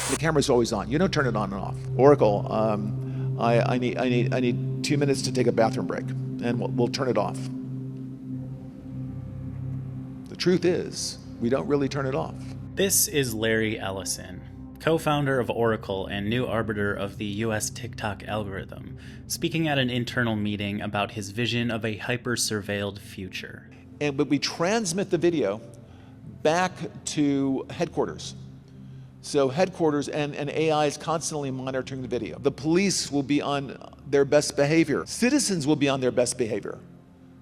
The camera's always on. You don't turn it on and off. Oracle, I need 2 minutes to take a bathroom break, and we'll turn it off. The truth is, we don't really turn it off. This is Larry Ellison, co-founder of Oracle and new arbiter of the US TikTok algorithm, speaking at an internal meeting about his vision of a hyper-surveilled future. But we transmit the video back to headquarters. So headquarters and AI is constantly monitoring the video. The police will be on their best behavior. Citizens will be on their best behavior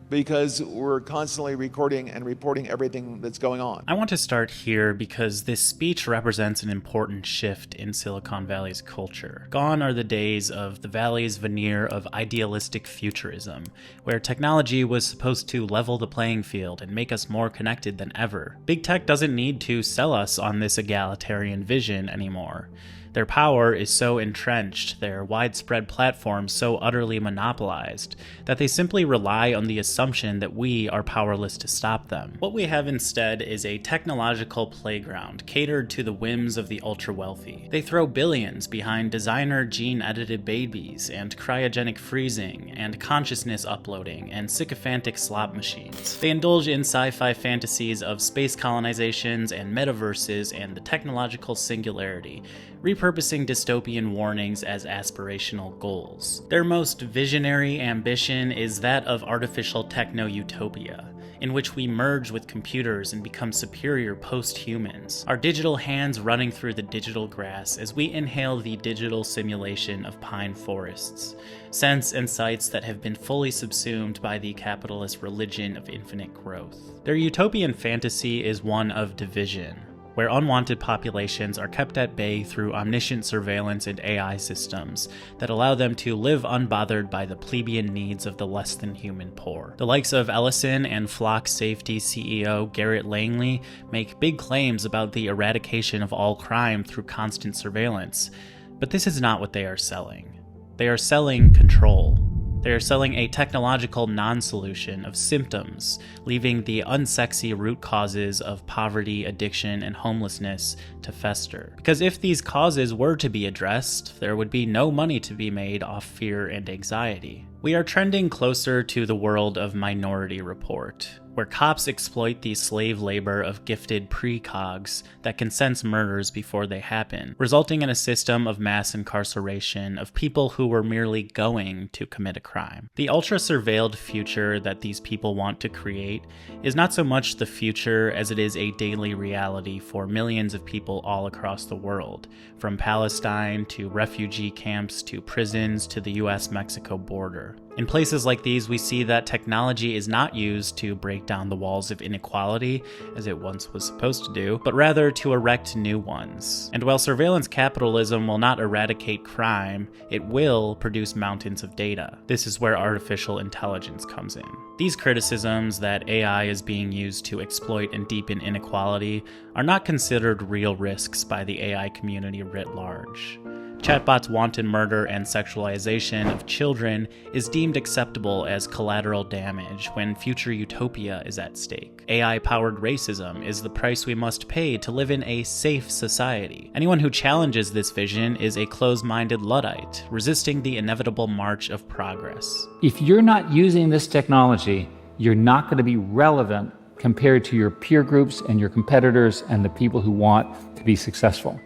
because we're constantly recording and reporting everything that's going on. I want to start here because this speech represents an important shift in Silicon Valley's culture. Gone are the days of the Valley's veneer of idealistic futurism, where technology was supposed to level the playing field and make us more connected than ever. Big tech doesn't need to sell us on this egalitarian vision anymore. Their power is so entrenched, their widespread platform so utterly monopolized, that they simply rely on the assumption that we are powerless to stop them. What we have instead is a technological playground catered to the whims of the ultra-wealthy. They throw billions behind designer gene-edited babies and cryogenic freezing and consciousness uploading and sycophantic slop machines. They indulge in sci-fi fantasies of space colonizations and metaverses and the technological singularity, repurposing dystopian warnings as aspirational goals. Their most visionary ambition is that of artificial techno-utopia, in which we merge with computers and become superior post-humans, our digital hands running through the digital grass as we inhale the digital simulation of pine forests, scents and sights that have been fully subsumed by the capitalist religion of infinite growth. Their utopian fantasy is one of division, where unwanted populations are kept at bay through omniscient surveillance and AI systems that allow them to live unbothered by the plebeian needs of the less than human poor. The likes of Ellison and Flock Safety CEO Garrett Langley make big claims about the eradication of all crime through constant surveillance, but this is not what they are selling. They are selling control. They are selling a technological non-solution of symptoms, leaving the unsexy root causes of poverty, addiction, and homelessness to fester. Because if these causes were to be addressed, there would be no money to be made off fear and anxiety. We are trending closer to the world of Minority Report, where cops exploit the slave labor of gifted precogs that can sense murders before they happen, resulting in a system of mass incarceration of people who were merely going to commit a crime. The ultra-surveilled future that these people want to create is not so much the future as it is a daily reality for millions of people all across the world, from Palestine to refugee camps to prisons to the US-Mexico border. In places like these, we see that technology is not used to break down the walls of inequality, as it once was supposed to do, but rather to erect new ones. And while surveillance capitalism will not eradicate crime, it will produce mountains of data. This is where artificial intelligence comes in. These criticisms that AI is being used to exploit and deepen inequality are not considered real risks by the AI community writ large. Chatbots' wanton murder and sexualization of children is deemed acceptable as collateral damage when future utopia is at stake. AI-powered racism is the price we must pay to live in a safe society. Anyone who challenges this vision is a closed-minded Luddite, resisting the inevitable march of progress. If you're not using this technology, you're not going to be relevant compared to your peer groups and your competitors and the people who want to be successful.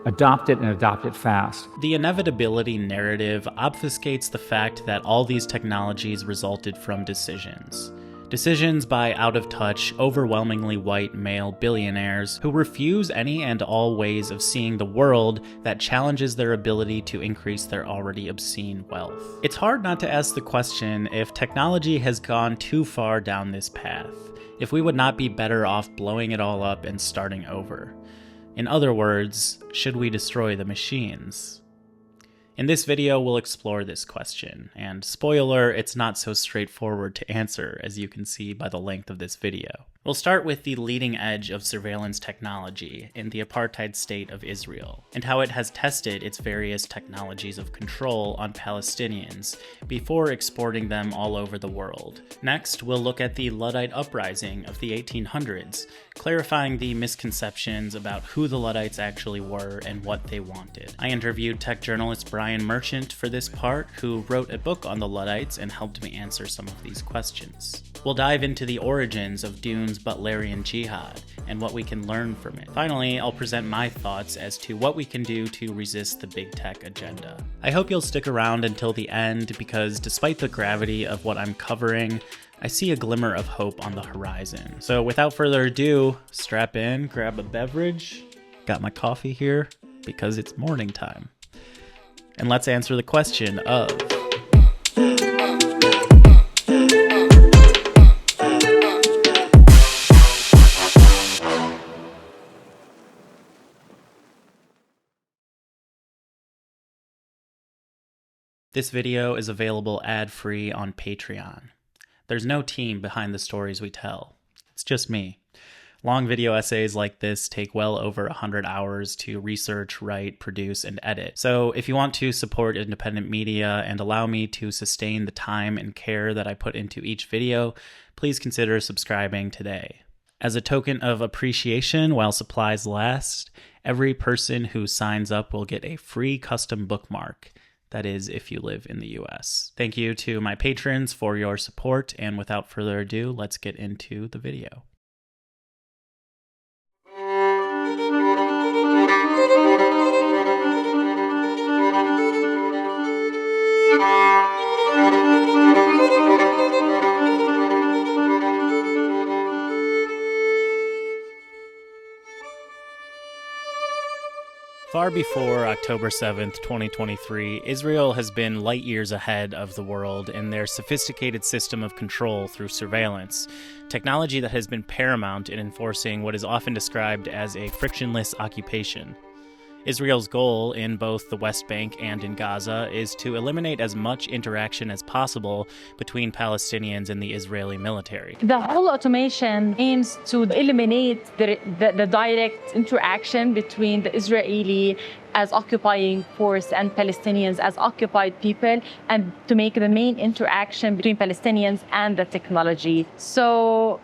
Adopt it and adopt it fast. The inevitability narrative obfuscates the fact that all these technologies resulted from decisions. Decisions by out-of-touch, overwhelmingly white male billionaires who refuse any and all ways of seeing the world that challenges their ability to increase their already obscene wealth. It's hard not to ask the question if technology has gone too far down this path, if we would not be better off blowing it all up and starting over. In other words, should we destroy the machines? In this video, we'll explore this question, and spoiler, it's not so straightforward to answer, as you can see by the length of this video. We'll start with the leading edge of surveillance technology in the apartheid state of Israel, and how it has tested its various technologies of control on Palestinians before exporting them all over the world. Next, we'll look at the Luddite uprising of the 1800s, clarifying the misconceptions about who the Luddites actually were and what they wanted. I interviewed tech journalist Brian Merchant for this part, who wrote a book on the Luddites and helped me answer some of these questions. We'll dive into the origins of Dune's Butlerian Jihad and what we can learn from it. Finally, I'll present my thoughts as to what we can do to resist the big tech agenda. I hope you'll stick around until the end because despite the gravity of what I'm covering, I see a glimmer of hope on the horizon. So without further ado, strap in, grab a beverage. Got my coffee here because it's morning time. And let's answer the question of... This video is available ad-free on Patreon. There's no team behind the stories we tell. It's just me. Long video essays like this take well over 100 hours to research, write, produce, and edit. So if you want to support independent media and allow me to sustain the time and care that I put into each video, please consider subscribing today. As a token of appreciation while supplies last, every person who signs up will get a free custom bookmark. That is, if you live in the US. Thank you to my patrons for your support, and without further ado, let's get into the video. Far before October 7th, 2023, Israel has been light years ahead of the world in their sophisticated system of control through surveillance, technology that has been paramount in enforcing what is often described as a frictionless occupation. Israel's goal in both the West Bank and in Gaza is to eliminate as much interaction as possible between Palestinians and the Israeli military. The whole automation aims to eliminate the direct interaction between the Israeli as occupying force and Palestinians as occupied people, and to make the main interaction between Palestinians and the technology. So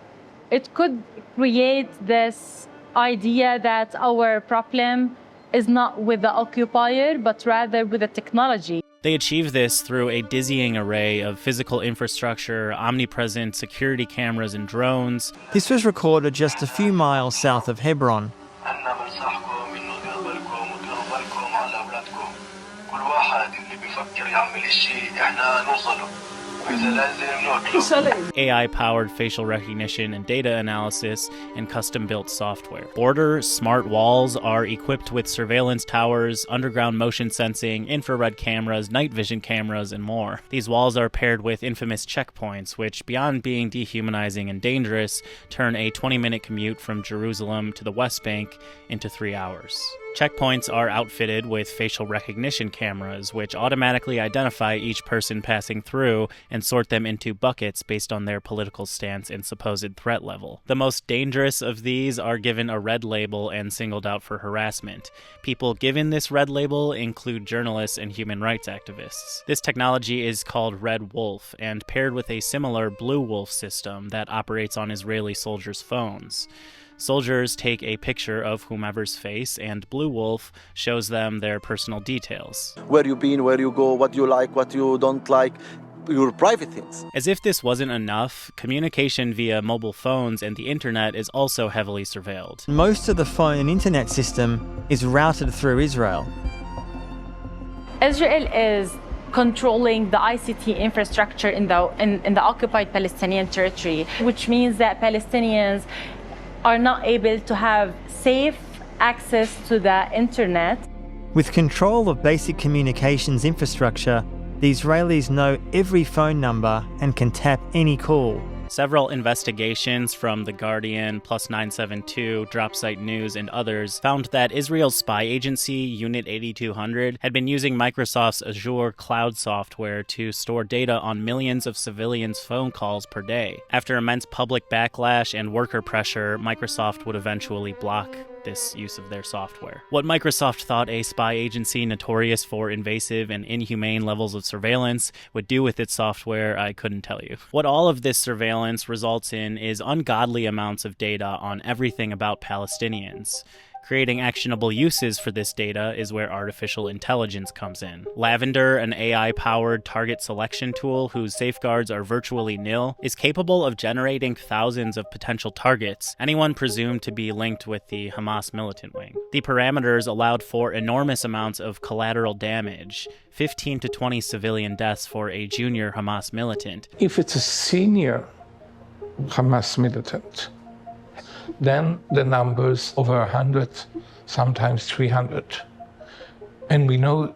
it could create this idea that our problem is not with the occupier, but rather with the technology. They achieve this through a dizzying array of physical infrastructure, omnipresent security cameras and drones. This was recorded just a few miles south of Hebron. AI-powered facial recognition and data analysis and custom-built software. Border smart walls are equipped with surveillance towers, underground motion sensing, infrared cameras, night vision cameras, and more. These walls are paired with infamous checkpoints, which, beyond being dehumanizing and dangerous, turn a 20-minute commute from Jerusalem to the West Bank into 3 hours. Checkpoints are outfitted with facial recognition cameras, which automatically identify each person passing through and sort them into buckets based on their political stance and supposed threat level. The most dangerous of these are given a red label and singled out for harassment. People given this red label include journalists and human rights activists. This technology is called Red Wolf, and paired with a similar Blue Wolf system that operates on Israeli soldiers' phones. Soldiers take a picture of whomever's face, and Blue Wolf shows them their personal details. Where you been, where you go, what you like, what you don't like, your private things. As if this wasn't enough, communication via mobile phones and the internet is also heavily surveilled. Most of the phone and internet system is routed through Israel. Israel is controlling the ICT infrastructure in the occupied Palestinian territory, which means that Palestinians are not able to have safe access to the internet. With control of basic communications infrastructure, the Israelis know every phone number and can tap any call. Several investigations from The Guardian, Plus 972, Dropsite News, and others found that Israel's spy agency, Unit 8200, had been using Microsoft's Azure cloud software to store data on millions of civilians' phone calls per day. After immense public backlash and worker pressure, Microsoft would eventually block this use of their software. What Microsoft thought a spy agency notorious for invasive and inhumane levels of surveillance would do with its software, I couldn't tell you. What all of this surveillance results in is ungodly amounts of data on everything about Palestinians. Creating actionable uses for this data is where artificial intelligence comes in. Lavender, an AI-powered target selection tool whose safeguards are virtually nil, is capable of generating thousands of potential targets, anyone presumed to be linked with the Hamas militant wing. The parameters allowed for enormous amounts of collateral damage, 15 to 20 civilian deaths for a junior Hamas militant. If it's a senior Hamas militant, then the numbers over 100, sometimes 300. And we know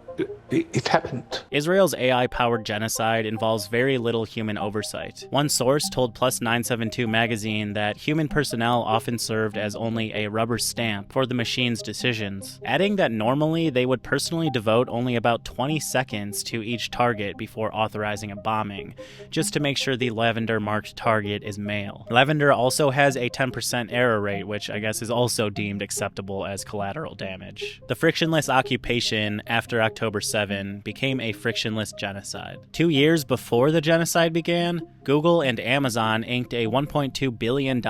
it happened. Israel's AI-powered genocide involves very little human oversight. One source told Plus 972 magazine that human personnel often served as only a rubber stamp for the machine's decisions, adding that normally they would personally devote only about 20 seconds to each target before authorizing a bombing, just to make sure the lavender-marked target is male. Lavender also has a 10% error rate, which I guess is also deemed acceptable as collateral damage. The frictionless occupation after October 7 became a frictionless genocide. 2 years before the genocide began, Google and Amazon inked a $1.2 billion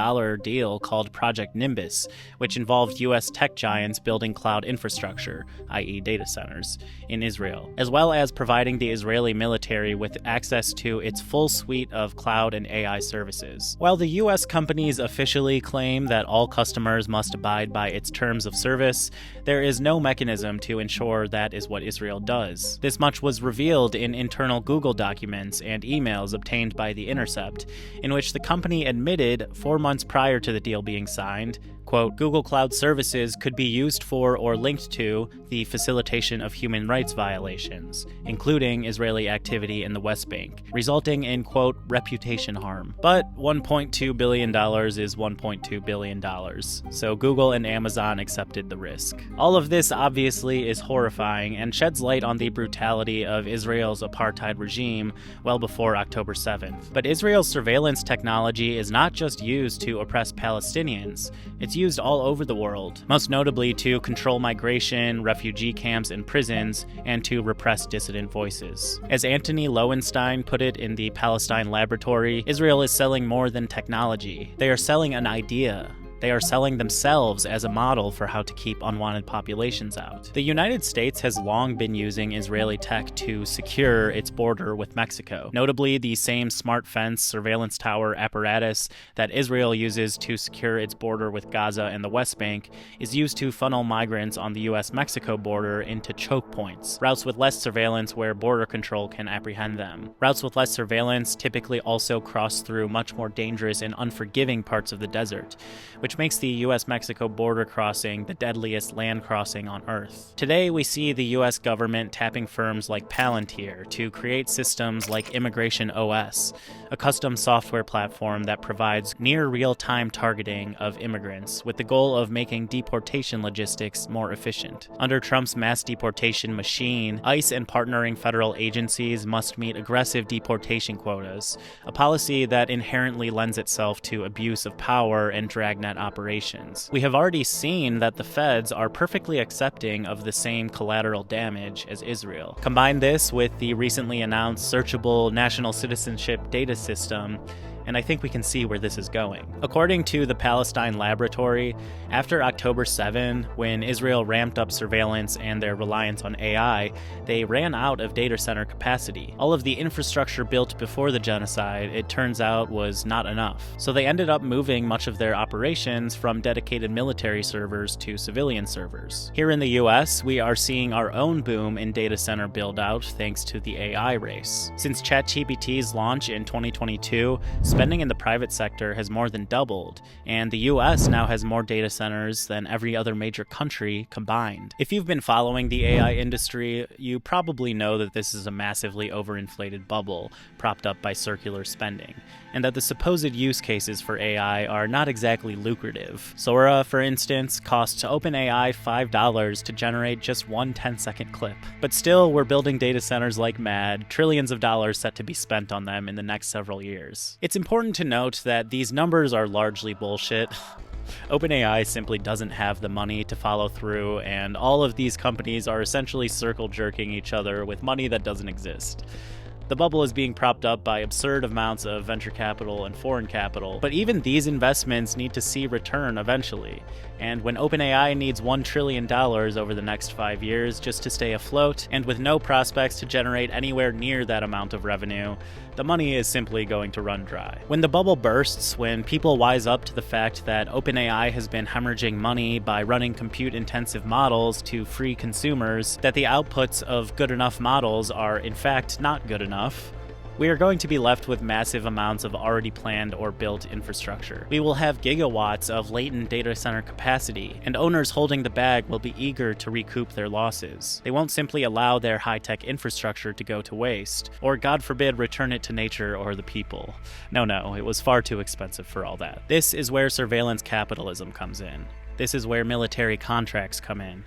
deal called Project Nimbus, which involved US tech giants building cloud infrastructure, i.e. data centers, in Israel, as well as providing the Israeli military with access to its full suite of cloud and AI services. While the US companies officially claim that all customers must abide by its terms of service, there is no mechanism to ensure that is what Israel does. This much was revealed in internal Google documents and emails obtained by The Intercept, in which the company admitted 4 months prior to the deal being signed, quote, Google Cloud services could be used for or linked to the facilitation of human rights violations, including Israeli activity in the West Bank, resulting in, quote, reputation harm. But $1.2 billion is $1.2 billion, so Google and Amazon accepted the risk. All of this obviously is horrifying and sheds light on the brutality of Israel's apartheid regime well before October 7th. But Israel's surveillance technology is not just used to oppress Palestinians, it's used all over the world, most notably to control migration, refugee camps, and prisons, and to repress dissident voices. As Anthony Lowenstein put it in the Palestine Laboratory, Israel is selling more than technology. They are selling an idea. They are selling themselves as a model for how to keep unwanted populations out. The United States has long been using Israeli tech to secure its border with Mexico. Notably, the same smart fence surveillance tower apparatus that Israel uses to secure its border with Gaza and the West Bank is used to funnel migrants on the US-Mexico border into choke points, routes with less surveillance where border control can apprehend them. Routes with less surveillance typically also cross through much more dangerous and unforgiving parts of the desert, which makes the US-Mexico border crossing the deadliest land crossing on Earth. Today, we see the US government tapping firms like Palantir to create systems like Immigration OS, a custom software platform that provides near real-time targeting of immigrants with the goal of making deportation logistics more efficient. Under Trump's mass deportation machine, ICE and partnering federal agencies must meet aggressive deportation quotas, a policy that inherently lends itself to abuse of power and dragnet operations. We have already seen that the feds are perfectly accepting of the same collateral damage as Israel. Combine this with the recently announced searchable national citizenship data system, and I think we can see where this is going. According to the Palestine Laboratory, after October 7, when Israel ramped up surveillance and their reliance on AI, they ran out of data center capacity. All of the infrastructure built before the genocide, it turns out, was not enough. So they ended up moving much of their operations from dedicated military servers to civilian servers. Here in the US, we are seeing our own boom in data center build-out thanks to the AI race. Since ChatGPT's launch in 2022, Spending in the private sector has more than doubled, and the US now has more data centers than every other major country combined. If you've been following the AI industry, you probably know that this is a massively overinflated bubble propped up by circular spending, and that the supposed use cases for AI are not exactly lucrative. Sora, for instance, costs OpenAI $5 to generate just one 10-second clip. But still, we're building data centers like mad, trillions of dollars set to be spent on them in the next several years. It's important to note that these numbers are largely bullshit. OpenAI simply doesn't have the money to follow through, and all of these companies are essentially circle jerking each other with money that doesn't exist. The bubble is being propped up by absurd amounts of venture capital and foreign capital, but even these investments need to see return eventually. And when OpenAI needs $1 trillion over the next 5 years just to stay afloat, and with no prospects to generate anywhere near that amount of revenue, the money is simply going to run dry. When the bubble bursts, when people wise up to the fact that OpenAI has been hemorrhaging money by running compute-intensive models to free consumers, that the outputs of good enough models are in fact not good enough, we are going to be left with massive amounts of already planned or built infrastructure. We will have gigawatts of latent data center capacity, and owners holding the bag will be eager to recoup their losses. They won't simply allow their high-tech infrastructure to go to waste, or God forbid return it to nature or the people. No, it was far too expensive for all that. This is where surveillance capitalism comes in. This is where military contracts come in.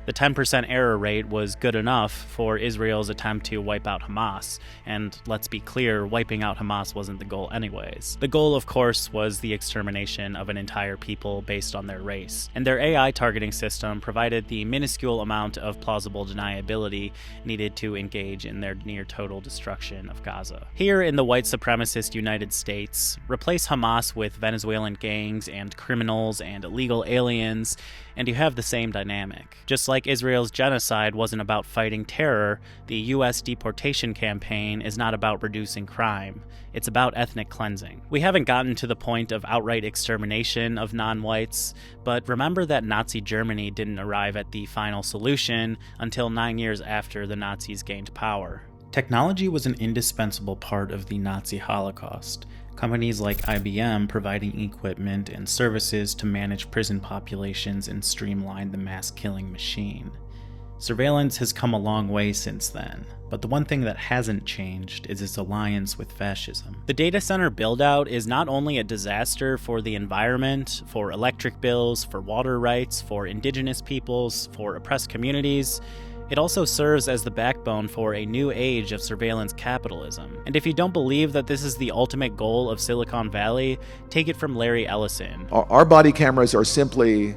The 10% error rate was good enough for Israel's attempt to wipe out Hamas, and let's be clear, wiping out Hamas wasn't the goal anyways. The goal, of course, was the extermination of an entire people based on their race, and their AI targeting system provided the minuscule amount of plausible deniability needed to engage in their near-total destruction of Gaza. Here in the white supremacist United States, replace Hamas with Venezuelan gangs and criminals and illegal aliens, and you have the same dynamic. Just like Israel's genocide wasn't about fighting terror, the US deportation campaign is not about reducing crime. It's about ethnic cleansing. We haven't gotten to the point of outright extermination of non-whites, but remember that Nazi Germany didn't arrive at the final solution until 9 years after the Nazis gained power. Technology was an indispensable part of the Nazi Holocaust. Companies like IBM providing equipment and services to manage prison populations and streamline the mass-killing machine. Surveillance has come a long way since then, but the one thing that hasn't changed is its alliance with fascism. The data center build-out is not only a disaster for the environment, for electric bills, for water rights, for indigenous peoples, for oppressed communities, it also serves as the backbone for a new age of surveillance capitalism. And if you don't believe that this is the ultimate goal of Silicon Valley, take it from Larry Ellison. Our body cameras are simply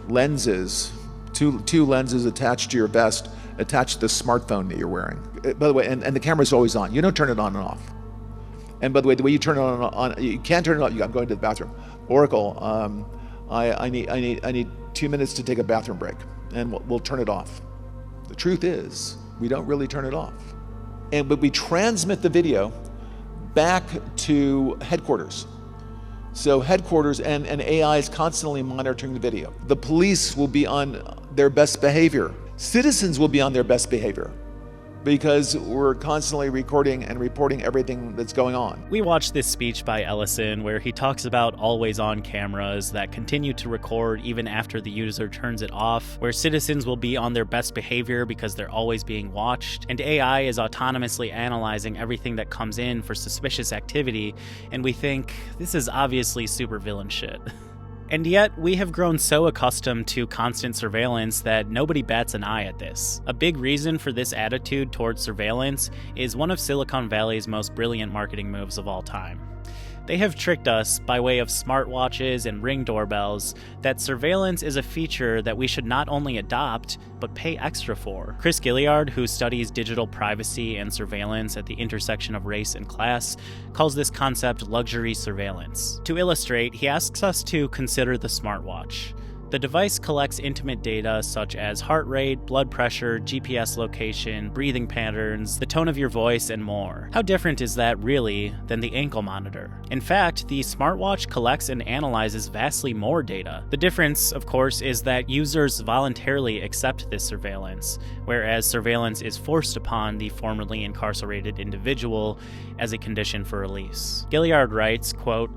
lenses, two lenses attached to your vest, attached to the smartphone that you're wearing. By the way, and the camera's always on. You don't turn it on and off. And by the way you turn it on, you can't turn it on. I'm going to the bathroom. Oracle, I need 2 minutes to take a bathroom break, and we'll turn it off. The truth is, we don't really turn it off. But we transmit the video back to headquarters. So headquarters and AI is constantly monitoring the video. The police will be on their best behavior. Citizens will be on their best behavior because we're constantly recording and reporting everything that's going on. We watched this speech by Ellison where he talks about always-on cameras that continue to record even after the user turns it off, where citizens will be on their best behavior because they're always being watched, and AI is autonomously analyzing everything that comes in for suspicious activity, and we think, this is obviously supervillain shit. And yet, we have grown so accustomed to constant surveillance that nobody bats an eye at this. A big reason for this attitude towards surveillance is one of Silicon Valley's most brilliant marketing moves of all time. They have tricked us, by way of smartwatches and Ring doorbells, that surveillance is a feature that we should not only adopt, but pay extra for. Chris Gilliard, who studies digital privacy and surveillance at the intersection of race and class, calls this concept luxury surveillance. To illustrate, he asks us to consider the smartwatch. The device collects intimate data such as heart rate, blood pressure, GPS location, breathing patterns, the tone of your voice, and more. How different is that really than the ankle monitor? In fact, the smartwatch collects and analyzes vastly more data. The difference, of course, is that users voluntarily accept this surveillance, whereas surveillance is forced upon the formerly incarcerated individual as a condition for release. Gilliard writes, quote,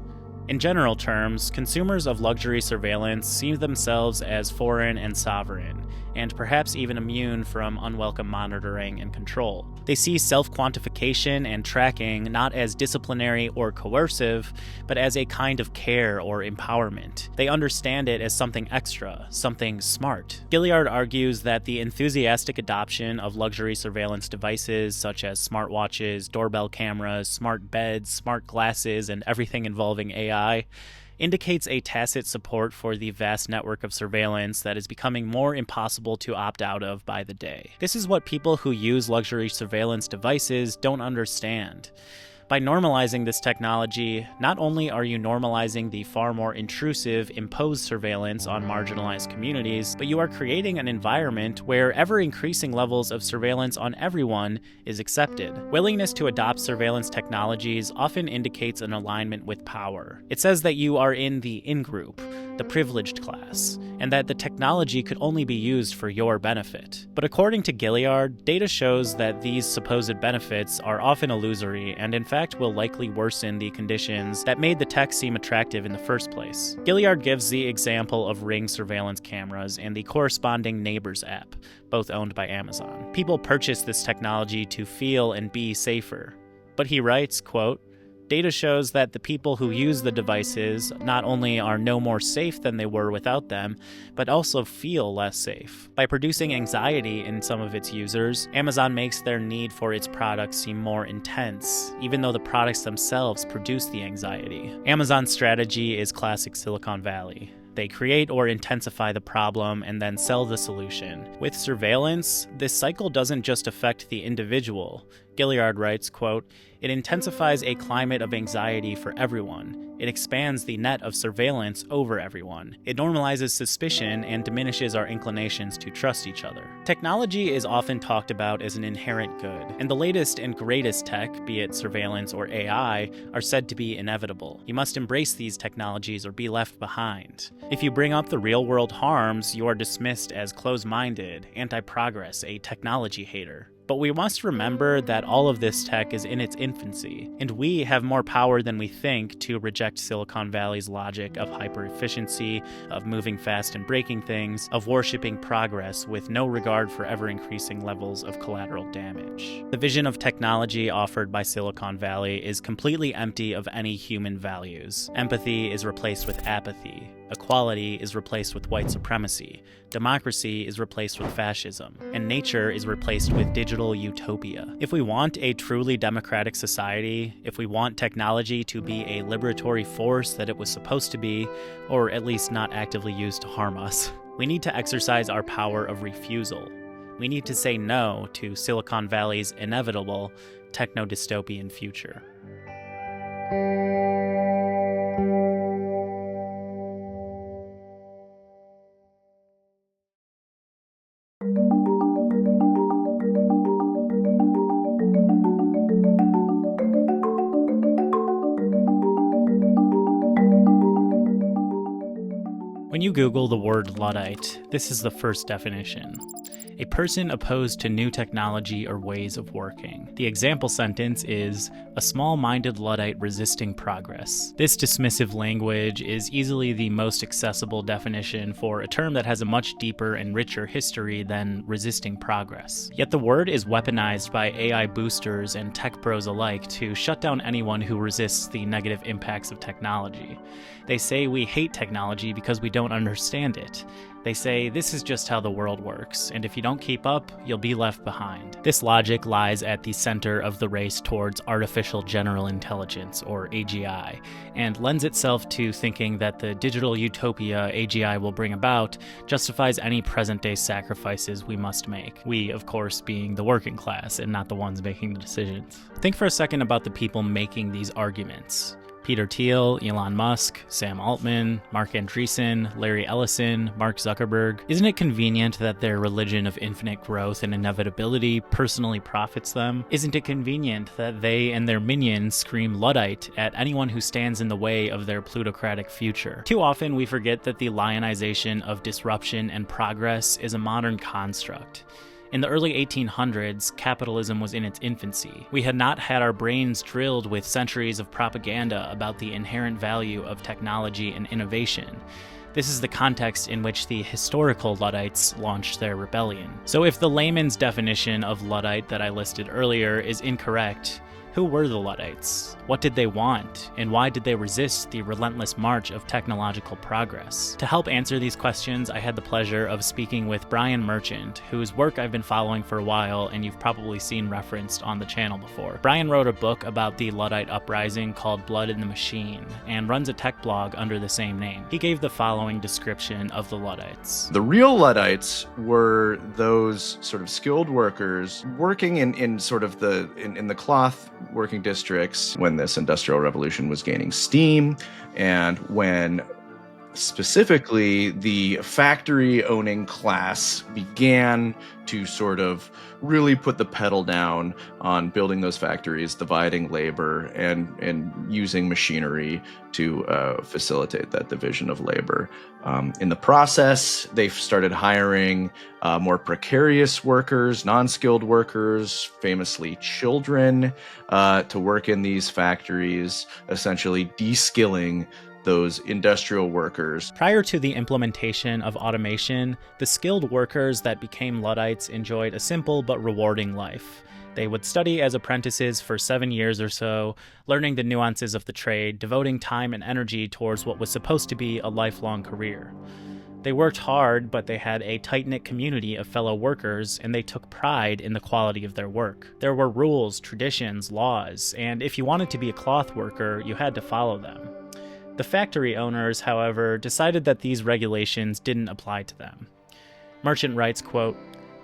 "In general terms, consumers of luxury surveillance see themselves as foreign and sovereign, and perhaps even immune from unwelcome monitoring and control. They see self-quantification and tracking not as disciplinary or coercive, but as a kind of care or empowerment. They understand it as something extra, something smart." Gilliard argues that the enthusiastic adoption of luxury surveillance devices such as smartwatches, doorbell cameras, smart beds, smart glasses, and everything involving AI indicates a tacit support for the vast network of surveillance that is becoming more impossible to opt out of by the day. This is what people who use luxury surveillance devices don't understand. By normalizing this technology, not only are you normalizing the far more intrusive, imposed surveillance on marginalized communities, but you are creating an environment where ever-increasing levels of surveillance on everyone is accepted. Willingness to adopt surveillance technologies often indicates an alignment with power. It says that you are in the in-group, the privileged class, and that the technology could only be used for your benefit. But according to Gilliard, data shows that these supposed benefits are often illusory and in fact will likely worsen the conditions that made the tech seem attractive in the first place. Gilliard gives the example of Ring surveillance cameras and the corresponding Neighbors app, both owned by Amazon. People purchase this technology to feel and be safer. But he writes, quote, "Data shows that the people who use the devices not only are no more safe than they were without them, but also feel less safe. By producing anxiety in some of its users, Amazon makes their need for its products seem more intense, even though the products themselves produce the anxiety." Amazon's strategy is classic Silicon Valley. They create or intensify the problem and then sell the solution. With surveillance, this cycle doesn't just affect the individual. Gilliard writes, quote, "It intensifies a climate of anxiety for everyone. It expands the net of surveillance over everyone. It normalizes suspicion and diminishes our inclinations to trust each other." Technology is often talked about as an inherent good, and the latest and greatest tech, be it surveillance or AI, are said to be inevitable. You must embrace these technologies or be left behind. If you bring up the real-world harms, you are dismissed as close-minded, anti-progress, a technology hater. But we must remember that all of this tech is in its infancy, and we have more power than we think to reject Silicon Valley's logic of hyper-efficiency, of moving fast and breaking things, of worshipping progress with no regard for ever-increasing levels of collateral damage. The vision of technology offered by Silicon Valley is completely empty of any human values. Empathy is replaced with apathy. Equality is replaced with white supremacy. Democracy is replaced with fascism. And nature is replaced with digital utopia. If we want a truly democratic society, if we want technology to be a liberatory force that it was supposed to be, or at least not actively used to harm us, we need to exercise our power of refusal. We need to say no to Silicon Valley's inevitable techno-dystopian future. When you Google the word Luddite, this is the first definition: a person opposed to new technology or ways of working. The example sentence is, a small-minded Luddite resisting progress. This dismissive language is easily the most accessible definition for a term that has a much deeper and richer history than resisting progress. Yet the word is weaponized by AI boosters and tech pros alike to shut down anyone who resists the negative impacts of technology. They say we hate technology because we don't understand it. They say this is just how the world works, and if you don't keep up, you'll be left behind. This logic lies at the center of the race towards artificial general intelligence, or AGI, and lends itself to thinking that the digital utopia AGI will bring about justifies any present-day sacrifices we must make. We, of course, being the working class and not the ones making the decisions. Think for a second about the people making these arguments. Peter Thiel, Elon Musk, Sam Altman, Mark Andreessen, Larry Ellison, Mark Zuckerberg. Isn't it convenient that their religion of infinite growth and inevitability personally profits them? Isn't it convenient that they and their minions scream Luddite at anyone who stands in the way of their plutocratic future? Too often we forget that the lionization of disruption and progress is a modern construct. In the early 1800s, capitalism was in its infancy. We had not had our brains drilled with centuries of propaganda about the inherent value of technology and innovation. This is the context in which the historical Luddites launched their rebellion. So if the layman's definition of Luddite that I listed earlier is incorrect, who were the Luddites? What did they want? And why did they resist the relentless march of technological progress? To help answer these questions, I had the pleasure of speaking with Brian Merchant, whose work I've been following for a while and you've probably seen referenced on the channel before. Brian wrote a book about the Luddite uprising called Blood in the Machine and runs a tech blog under the same name. He gave the following description of the Luddites. The real Luddites were those sort of skilled workers working in sort of in the cloth working districts when this industrial revolution was gaining steam, and when specifically the factory owning class began to sort of really put the pedal down on building those factories, dividing labor, and using machinery to facilitate that division of labor. In the process, they started hiring more precarious workers, non-skilled workers, famously children, to work in these factories, essentially de-skilling those industrial workers. Prior to the implementation of automation, the skilled workers that became Luddites enjoyed a simple but rewarding life. They would study as apprentices for 7 years or so, learning the nuances of the trade, devoting time and energy towards what was supposed to be a lifelong career. They worked hard, but they had a tight-knit community of fellow workers, and they took pride in the quality of their work. There were rules, traditions, laws, and if you wanted to be a cloth worker, you had to follow them. The factory owners, however, decided that these regulations didn't apply to them. Merchant writes, quote,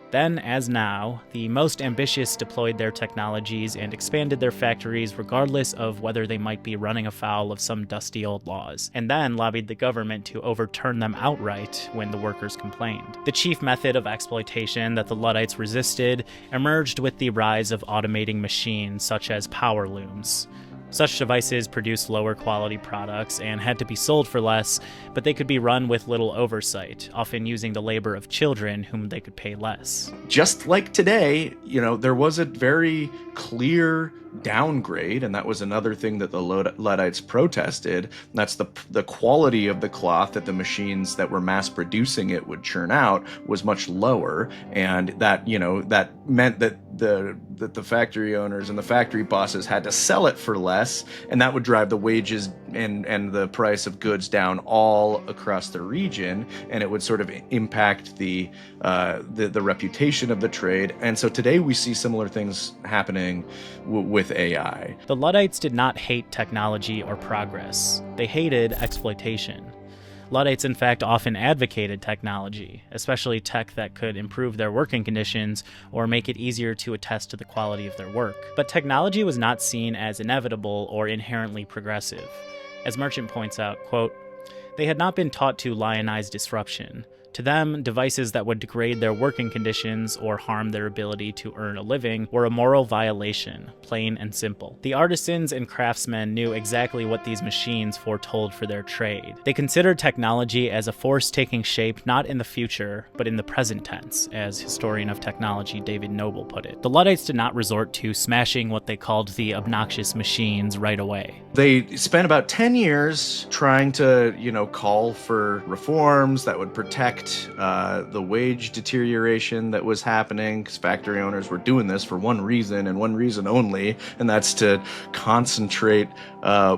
"Then, as now, the most ambitious deployed their technologies and expanded their factories regardless of whether they might be running afoul of some dusty old laws, and then lobbied the government to overturn them outright when the workers complained. The chief method of exploitation that the Luddites resisted emerged with the rise of automating machines such as power looms. Such devices produced lower quality products and had to be sold for less, but they could be run with little oversight, often using the labor of children whom they could pay less." Just like today, there was a very clear downgrade, and that was another thing that the Luddites protested. That's the quality of the cloth that the machines that were mass producing it would churn out was much lower, and that that meant that the factory owners and the factory bosses had to sell it for less, and that would drive the wages and the price of goods down all across the region, and it would sort of impact the reputation of the trade. And so today we see similar things happening with AI. The Luddites did not hate technology or progress. They hated exploitation. Luddites, in fact, often advocated technology, especially tech that could improve their working conditions or make it easier to attest to the quality of their work. But technology was not seen as inevitable or inherently progressive. As Merchant points out, quote, "They had not been taught to lionize disruption. To them, devices that would degrade their working conditions or harm their ability to earn a living were a moral violation, plain and simple. The artisans and craftsmen knew exactly what these machines foretold for their trade. They considered technology as a force taking shape not in the future, but in the present tense, as historian of technology David Noble put it. The Luddites did not resort to smashing what they called the obnoxious machines right away. They spent about 10 years trying to, call for reforms that would protect the wage deterioration that was happening, because factory owners were doing this for one reason and one reason only, and that's to concentrate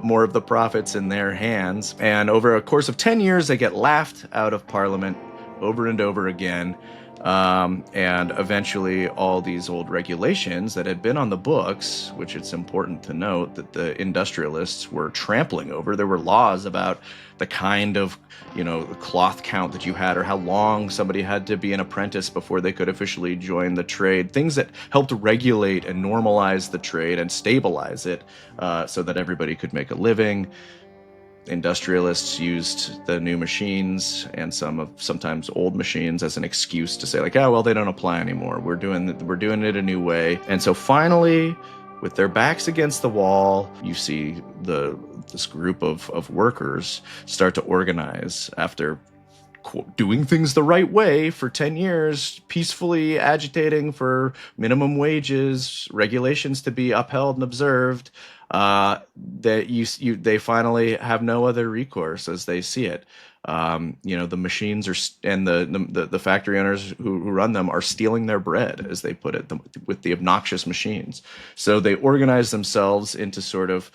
more of the profits in their hands. And over a course of 10 years, they get laughed out of Parliament over and over again. And eventually all these old regulations that had been on the books, which it's important to note that the industrialists were trampling over. There were laws about the kind of, cloth count that you had, or how long somebody had to be an apprentice before they could officially join the trade. Things that helped regulate and normalize the trade and stabilize it so that everybody could make a living. Industrialists used the new machines and sometimes old machines as an excuse to say, like, oh, well, they don't apply anymore. We're doing it a new way. And so finally, with their backs against the wall, you see this group of workers start to organize after doing things the right way for 10 years, peacefully agitating for minimum wages, regulations to be upheld and observed. They finally have no other recourse as they see it. The machines and the factory owners who run them are stealing their bread, as they put it, with the obnoxious machines. So they organize themselves into sort of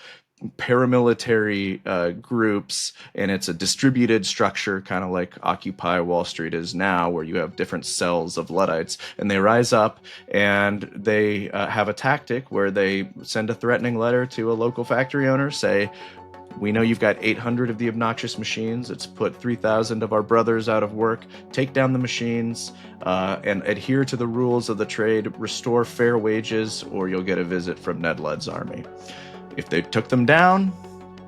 paramilitary groups, and it's a distributed structure, kind of like Occupy Wall Street is now, where you have different cells of Luddites, and they rise up and they have a tactic where they send a threatening letter to a local factory owner, say, we know you've got 800 of the obnoxious machines. It's put 3,000 of our brothers out of work. Take down the machines and adhere to the rules of the trade. Restore fair wages, or you'll get a visit from Ned Ludd's army. If they took them down,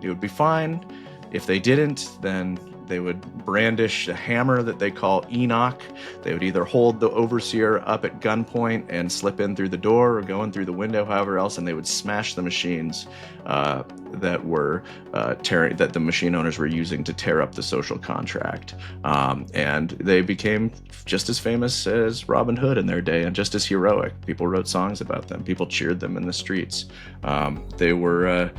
it would be fine. If they didn't, then they would brandish a hammer that they call Enoch. They would either hold the overseer up at gunpoint and slip in through the door, or go in through the window, however else, and they would smash the machines that the machine owners were using to tear up the social contract. And they became just as famous as Robin Hood in their day, and just as heroic. People wrote songs about them. People cheered them in the streets. They were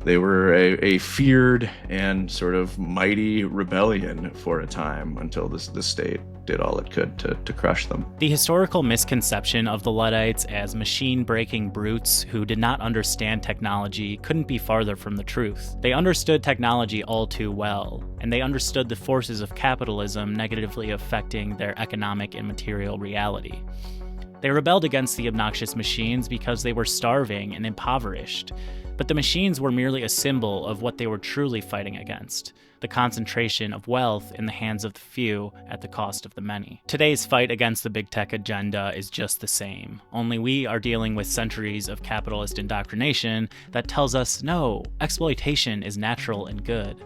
a feared and sort of mighty rebellion for a time, until the state did all it could to crush them. The historical misconception of the Luddites as machine-breaking brutes who did not understand technology couldn't be farther from the truth. They understood technology all too well, and they understood the forces of capitalism negatively affecting their economic and material reality. They rebelled against the obnoxious machines because they were starving and impoverished, but the machines were merely a symbol of what they were truly fighting against: the concentration of wealth in the hands of the few at the cost of the many. Today's fight against the big tech agenda is just the same, only we are dealing with centuries of capitalist indoctrination that tells us, no, exploitation is natural and good.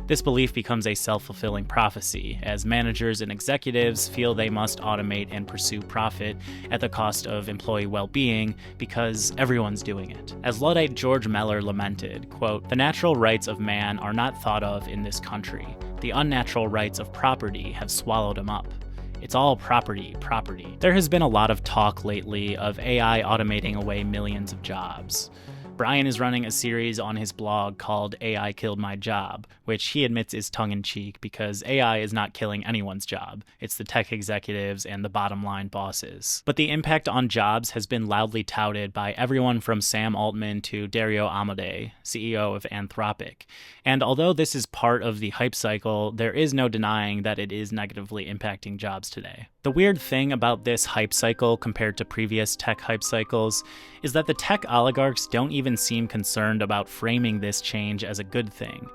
This belief becomes a self-fulfilling prophecy, as managers and executives feel they must automate and pursue profit at the cost of employee well-being because everyone's doing it. As Luddite George Meller lamented, quote, "The natural rights of man are not thought of in this country. The unnatural rights of property have swallowed them up. It's all property, property." There has been a lot of talk lately of AI automating away millions of jobs. Brian is running a series on his blog called AI Killed My Job, which he admits is tongue-in-cheek because AI is not killing anyone's job. It's the tech executives and the bottom-line bosses. But the impact on jobs has been loudly touted by everyone from Sam Altman to Dario Amodei, CEO of Anthropic. And although this is part of the hype cycle, there is no denying that it is negatively impacting jobs today. The weird thing about this hype cycle compared to previous tech hype cycles is that the tech oligarchs don't even seem concerned about framing this change as a good thing.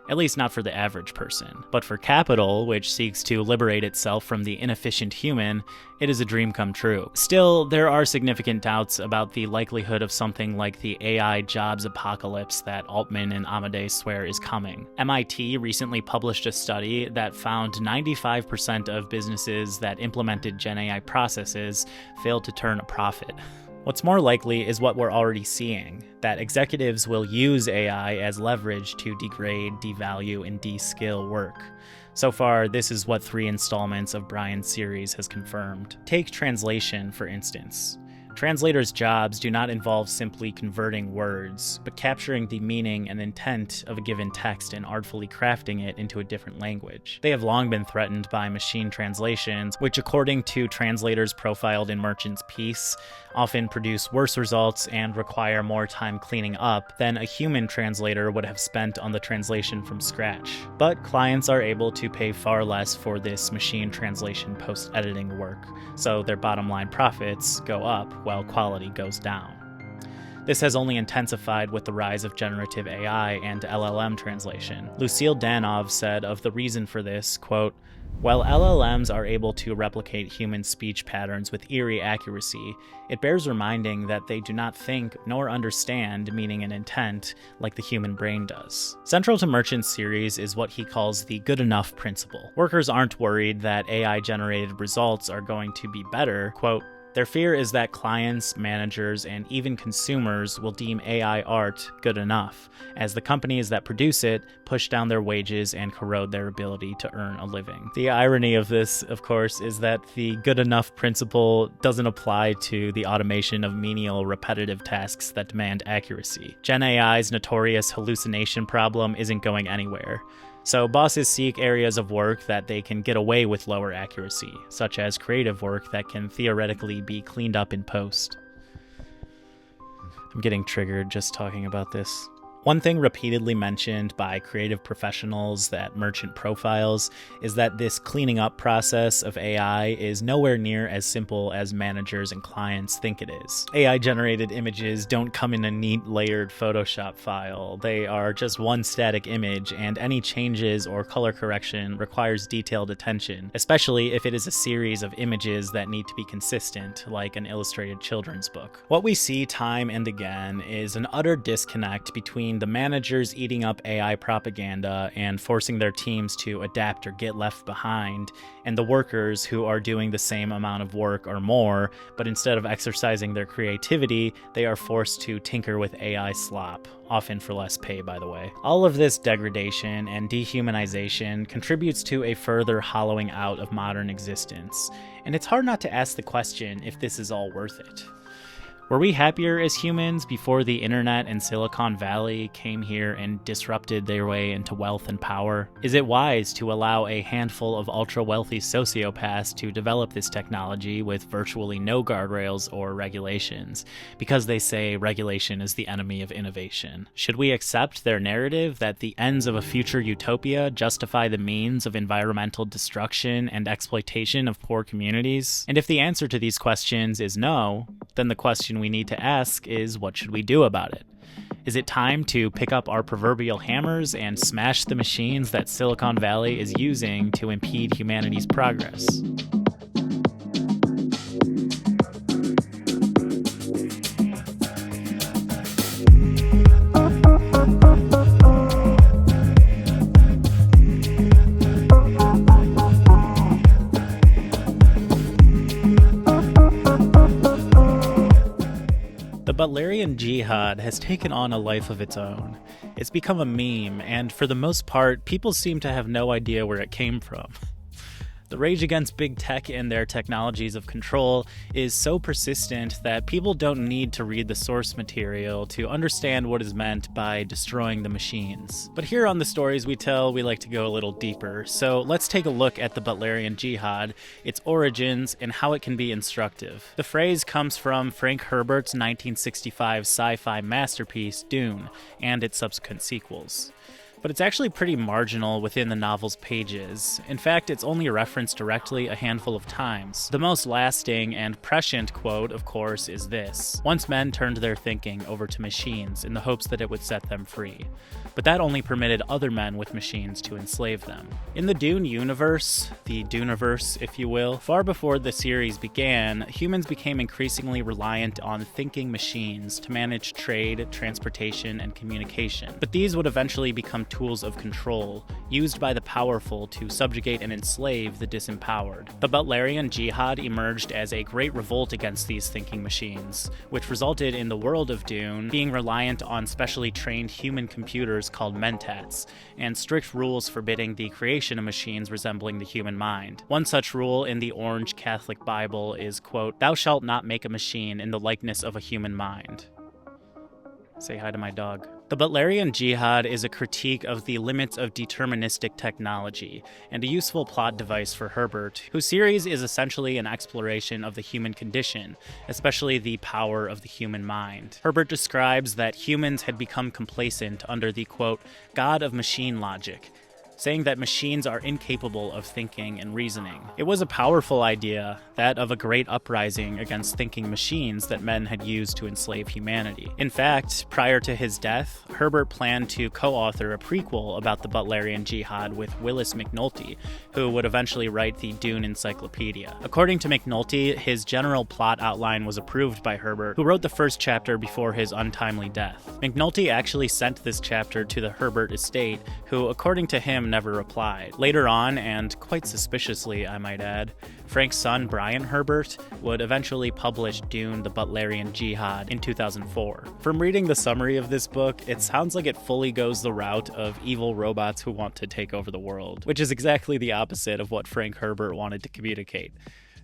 At least not for the average person. But for capital, which seeks to liberate itself from the inefficient human, it is a dream come true. Still, there are significant doubts about the likelihood of something like the AI jobs apocalypse that Altman and Amodei swear is coming. MIT recently published a study that found 95% of businesses that implemented Gen AI processes failed to turn a profit. What's more likely is what we're already seeing, that executives will use AI as leverage to degrade, devalue, and de-skill work. So far, this is what 3 installments of Brian's series has confirmed. Take translation, for instance. Translators' jobs do not involve simply converting words, but capturing the meaning and intent of a given text and artfully crafting it into a different language. They have long been threatened by machine translations, which, according to translators profiled in Merchant's piece, often produce worse results and require more time cleaning up than a human translator would have spent on the translation from scratch. But clients are able to pay far less for this machine translation post-editing work, so their bottom line profits go up while quality goes down. This has only intensified with the rise of generative AI and LLM translation. Lucille Danov said of the reason for this, quote, "While LLMs are able to replicate human speech patterns with eerie accuracy, it bears reminding that they do not think nor understand meaning and intent like the human brain does." Central to Merchant's series is what he calls the good enough principle. Workers aren't worried that AI-generated results are going to be better. Quote, "Their fear is that clients, managers, and even consumers will deem AI art good enough, as the companies that produce it push down their wages and corrode their ability to earn a living." The irony of this, of course, is that the good enough principle doesn't apply to the automation of menial, repetitive tasks that demand accuracy. Gen AI's notorious hallucination problem isn't going anywhere. So bosses seek areas of work that they can get away with lower accuracy, such as creative work that can theoretically be cleaned up in post. I'm getting triggered just talking about this. One thing repeatedly mentioned by creative professionals that Merchant profiles is that this cleaning up process of AI is nowhere near as simple as managers and clients think it is. AI-generated images don't come in a neat layered Photoshop file. They are just one static image, and any changes or color correction requires detailed attention, especially if it is a series of images that need to be consistent, like an illustrated children's book. What we see time and again is an utter disconnect between the managers eating up AI propaganda and forcing their teams to adapt or get left behind, and the workers who are doing the same amount of work or more, but instead of exercising their creativity, they are forced to tinker with AI slop, often for less pay, by the way. All of this degradation and dehumanization contributes to a further hollowing out of modern existence, and it's hard not to ask the question if this is all worth it. Were we happier as humans before the internet and Silicon Valley came here and disrupted their way into wealth and power? Is it wise to allow a handful of ultra-wealthy sociopaths to develop this technology with virtually no guardrails or regulations, because they say regulation is the enemy of innovation? Should we accept their narrative that the ends of a future utopia justify the means of environmental destruction and exploitation of poor communities? And if the answer to these questions is no, then the question we need to ask is, what should we do about it? Is it time to pick up our proverbial hammers and smash the machines that Silicon Valley is using to impede humanity's progress? The Butlerian Jihad has taken on a life of its own. It's become a meme, and for the most part, people seem to have no idea where it came from. The rage against big tech and their technologies of control is so persistent that people don't need to read the source material to understand what is meant by destroying the machines. But here on the Stories We Tell, we like to go a little deeper, so let's take a look at the Butlerian Jihad, its origins, and how it can be instructive. The phrase comes from Frank Herbert's 1965 sci-fi masterpiece, Dune, and its subsequent sequels. But it's actually pretty marginal within the novel's pages. In fact, it's only referenced directly a handful of times. The most lasting and prescient quote, of course, is this: "Once men turned their thinking over to machines in the hopes that it would set them free. But that only permitted other men with machines to enslave them." In the Dune universe, the Duneverse, if you will, far before the series began, humans became increasingly reliant on thinking machines to manage trade, transportation, and communication. But these would eventually become tools of control, used by the powerful to subjugate and enslave the disempowered. The Butlerian Jihad emerged as a great revolt against these thinking machines, which resulted in the world of Dune being reliant on specially trained human computers called mentats, and strict rules forbidding the creation of machines resembling the human mind. One such rule in the Orange Catholic Bible is, quote, "Thou shalt not make a machine in the likeness of a human mind." Say hi to my dog. The Butlerian Jihad is a critique of the limits of deterministic technology, and a useful plot device for Herbert, whose series is essentially an exploration of the human condition, especially the power of the human mind. Herbert describes that humans had become complacent under the, quote, "God of machine logic," saying that machines are incapable of thinking and reasoning. It was a powerful idea, that of a great uprising against thinking machines that men had used to enslave humanity. In fact, prior to his death, Herbert planned to co-author a prequel about the Butlerian Jihad with Willis McNulty, who would eventually write the Dune Encyclopedia. According to McNulty, his general plot outline was approved by Herbert, who wrote the first chapter before his untimely death. McNulty actually sent this chapter to the Herbert estate, who, according to him, never replied. Later on, and quite suspiciously I might add, Frank's son Brian Herbert would eventually publish Dune: The Butlerian Jihad in 2004. From reading the summary of this book, it sounds like it fully goes the route of evil robots who want to take over the world, which is exactly the opposite of what Frank Herbert wanted to communicate.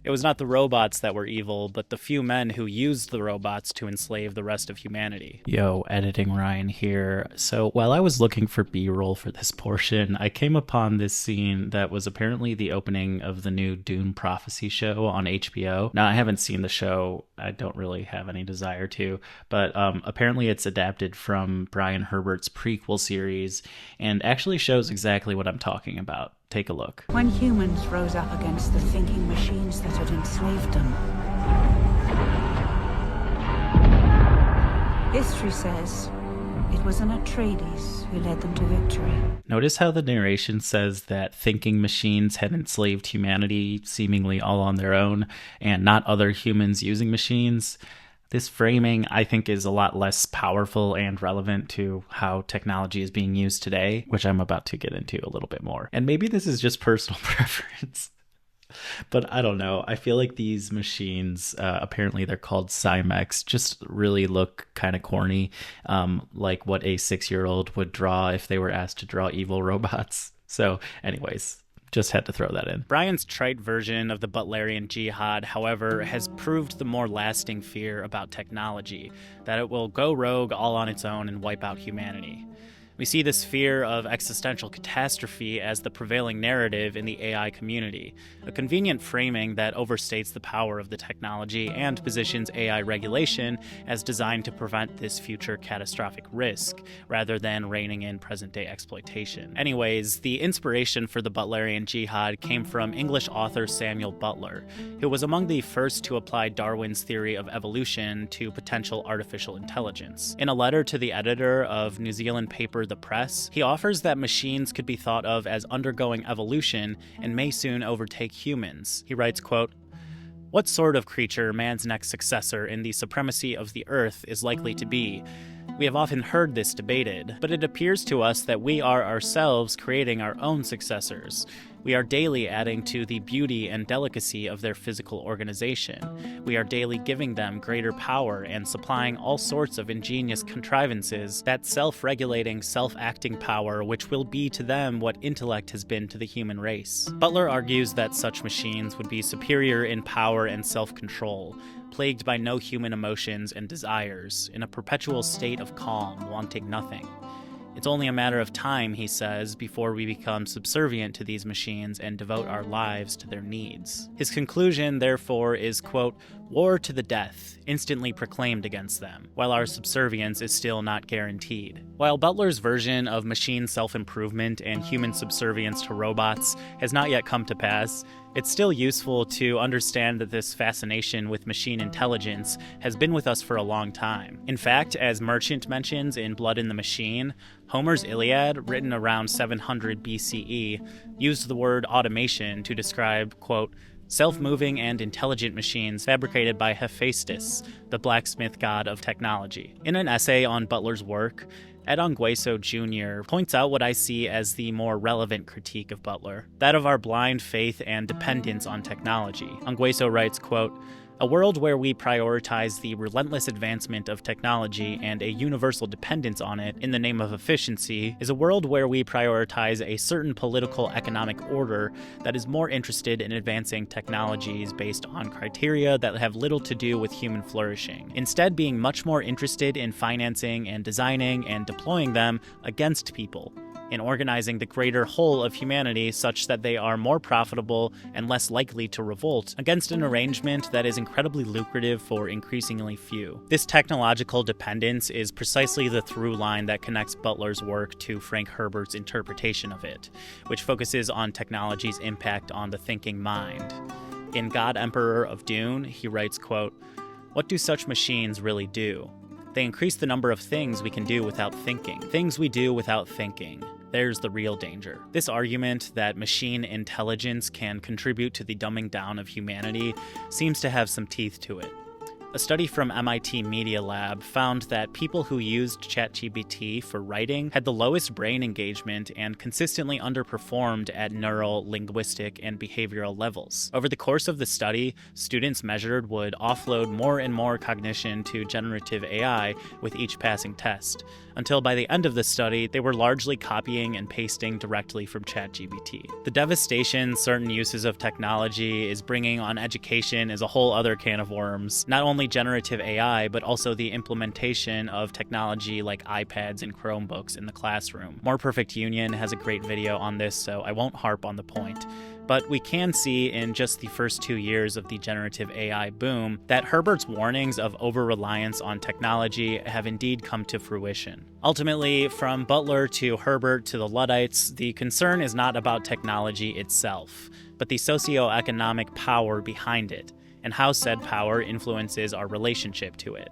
It was not the robots that were evil, but the few men who used the robots to enslave the rest of humanity. Yo, editing Ryan here. So while I was looking for B-roll for this portion, I came upon this scene that was apparently the opening of the new Dune Prophecy show on HBO. Now, I haven't seen the show. I don't really have any desire to, but apparently it's adapted from Brian Herbert's prequel series and actually shows exactly what I'm talking about. Take a look. When humans rose up against the thinking machines that had enslaved them, history says it was an Atreides who led them to victory. Notice how the narration says that thinking machines had enslaved humanity seemingly all on their own, and not other humans using machines. This framing, I think, is a lot less powerful and relevant to how technology is being used today, which I'm about to get into a little bit more. And maybe this is just personal preference, but I don't know. I feel like these machines, apparently they're called Cymex, just really look kind of corny, like what a 6-year-old would draw if they were asked to draw evil robots. So anyways, just had to throw that in. Brian's trite version of the Butlerian Jihad, however, has proved the more lasting fear about technology, that it will go rogue all on its own and wipe out humanity. We see this fear of existential catastrophe as the prevailing narrative in the AI community, a convenient framing that overstates the power of the technology and positions AI regulation as designed to prevent this future catastrophic risk, rather than reining in present-day exploitation. Anyways, the inspiration for the Butlerian Jihad came from English author Samuel Butler, who was among the first to apply Darwin's theory of evolution to potential artificial intelligence. In a letter to the editor of New Zealand paper The Press, he offers that machines could be thought of as undergoing evolution and may soon overtake humans. He writes, quote, "What sort of creature man's next successor in the supremacy of the earth is likely to be? We have often heard this debated, but it appears to us that we are ourselves creating our own successors. We are daily adding to the beauty and delicacy of their physical organization. We are daily giving them greater power and supplying all sorts of ingenious contrivances, that self-regulating, self-acting power which will be to them what intellect has been to the human race." Butler argues that such machines would be superior in power and self-control, plagued by no human emotions and desires, in a perpetual state of calm, wanting nothing. It's only a matter of time, he says, before we become subservient to these machines and devote our lives to their needs. His conclusion, therefore, is, quote, "War to the death, instantly proclaimed against them, while our subservience is still not guaranteed." While Butler's version of machine self-improvement and human subservience to robots has not yet come to pass, it's still useful to understand that this fascination with machine intelligence has been with us for a long time. In fact, as Merchant mentions in Blood in the Machine, Homer's Iliad, written around 700 BCE, used the word automation to describe, quote, "self-moving and intelligent machines fabricated by Hephaestus, the blacksmith god of technology." In an essay on Butler's work, Ed Ongweso Jr. points out what I see as the more relevant critique of Butler, that of our blind faith and dependence on technology. Ongweso writes, quote, "A world where we prioritize the relentless advancement of technology and a universal dependence on it in the name of efficiency is a world where we prioritize a certain political economic order that is more interested in advancing technologies based on criteria that have little to do with human flourishing, instead being much more interested in financing and designing and deploying them against people, in organizing the greater whole of humanity such that they are more profitable and less likely to revolt against an arrangement that is incredibly lucrative for increasingly few." This technological dependence is precisely the through line that connects Butler's work to Frank Herbert's interpretation of it, which focuses on technology's impact on the thinking mind. In God Emperor of Dune, he writes, quote, "What do such machines really do? They increase the number of things we can do without thinking. Things we do without thinking. There's the real danger." This argument that machine intelligence can contribute to the dumbing down of humanity seems to have some teeth to it. A study from MIT Media Lab found that people who used ChatGPT for writing had the lowest brain engagement and consistently underperformed at neural, linguistic, and behavioral levels. Over the course of the study, students measured would offload more and more cognition to generative AI with each passing test, until by the end of the study, they were largely copying and pasting directly from ChatGPT. The devastation certain uses of technology is bringing on education is a whole other can of worms. Not only generative AI, but also the implementation of technology like iPads and Chromebooks in the classroom. More Perfect Union has a great video on this, so I won't harp on the point. But we can see in just the first 2 years of the generative AI boom that Herbert's warnings of over-reliance on technology have indeed come to fruition. Ultimately, from Butler to Herbert to the Luddites, the concern is not about technology itself, but the socioeconomic power behind it, and how said power influences our relationship to it.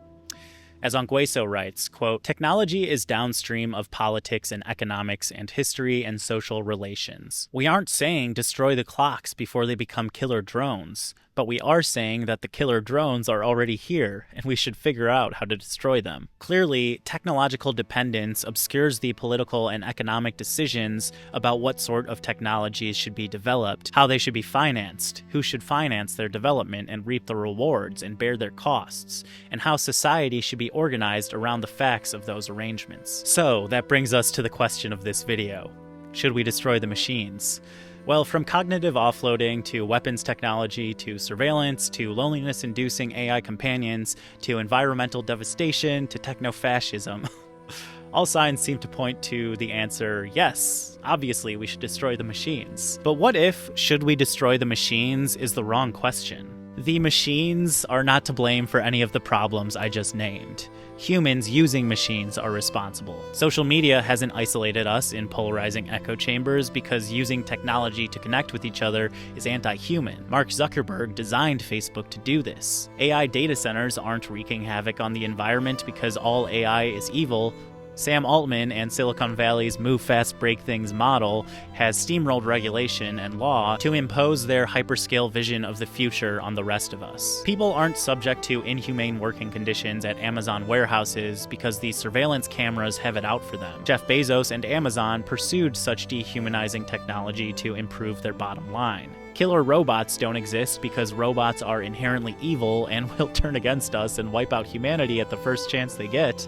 As Ongweso writes, quote, "Technology is downstream of politics and economics and history and social relations. We aren't saying destroy the clocks before they become killer drones, but we are saying that the killer drones are already here, and we should figure out how to destroy them." Clearly, technological dependence obscures the political and economic decisions about what sort of technologies should be developed, how they should be financed, who should finance their development and reap the rewards and bear their costs, and how society should be organized around the facts of those arrangements. So, that brings us to the question of this video. Should we destroy the machines? Well, from cognitive offloading to weapons technology to surveillance to loneliness-inducing AI companions to environmental devastation to techno-fascism, all signs seem to point to the answer, yes, obviously we should destroy the machines. But what if should we destroy the machines is the wrong question? The machines are not to blame for any of the problems I just named. Humans using machines are responsible. Social media hasn't isolated us in polarizing echo chambers because using technology to connect with each other is anti-human. Mark Zuckerberg designed Facebook to do this. AI data centers aren't wreaking havoc on the environment because all AI is evil. Sam Altman and Silicon Valley's move fast, break things model has steamrolled regulation and law to impose their hyperscale vision of the future on the rest of us. People aren't subject to inhumane working conditions at Amazon warehouses because the surveillance cameras have it out for them. Jeff Bezos and Amazon pursued such dehumanizing technology to improve their bottom line. Killer robots don't exist because robots are inherently evil and will turn against us and wipe out humanity at the first chance they get.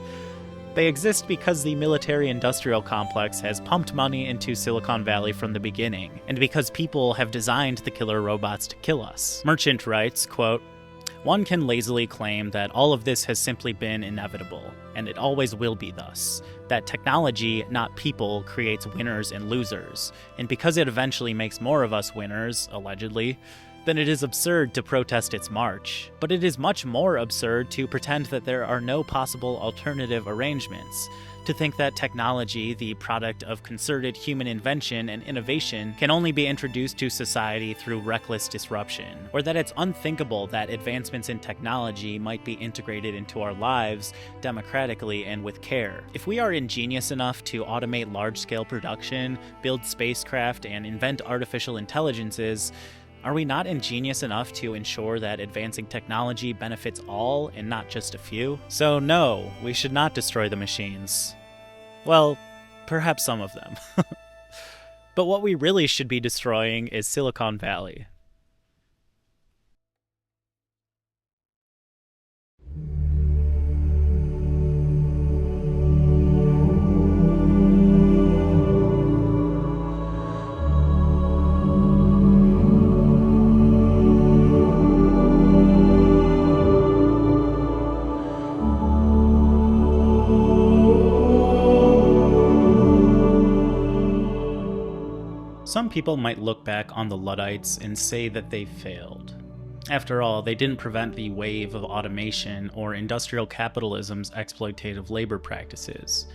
They exist because the military-industrial complex has pumped money into Silicon Valley from the beginning, and because people have designed the killer robots to kill us. Merchant writes, quote, "One can lazily claim that all of this has simply been inevitable, and it always will be thus. That technology, not people, creates winners and losers, and because it eventually makes more of us winners, allegedly, then it is absurd to protest its march. But it is much more absurd to pretend that there are no possible alternative arrangements, to think that technology, the product of concerted human invention and innovation, can only be introduced to society through reckless disruption, or that it's unthinkable that advancements in technology might be integrated into our lives democratically and with care. If we are ingenious enough to automate large-scale production, build spacecraft, and invent artificial intelligences, are we not ingenious enough to ensure that advancing technology benefits all and not just a few? So no, we should not destroy the machines. Well, perhaps some of them. But what we really should be destroying is Silicon Valley. Some people might look back on the Luddites and say that they failed. After all, they didn't prevent the wave of automation or industrial capitalism's exploitative labor practices.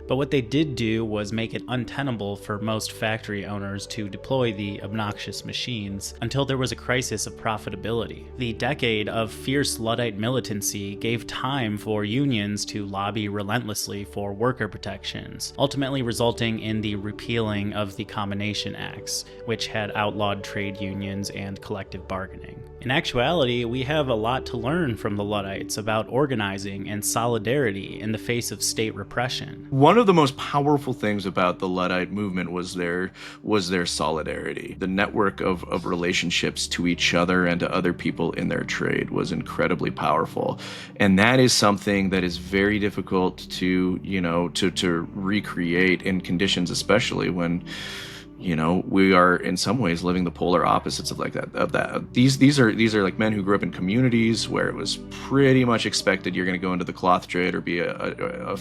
But what they did do was make it untenable for most factory owners to deploy the obnoxious machines until there was a crisis of profitability. The decade of fierce Luddite militancy gave time for unions to lobby relentlessly for worker protections, ultimately resulting in the repealing of the Combination Acts, which had outlawed trade unions and collective bargaining. In actuality, we have a lot to learn from the Luddites about organizing and solidarity in the face of state repression. One of the most powerful things about the Luddite movement was their solidarity. The network of relationships to each other and to other people in their trade was incredibly powerful. And that is something that is very difficult to recreate in conditions, especially when we are in some ways living the polar opposites of that. These are like men who grew up in communities where it was pretty much expected you're going to go into the cloth trade or be a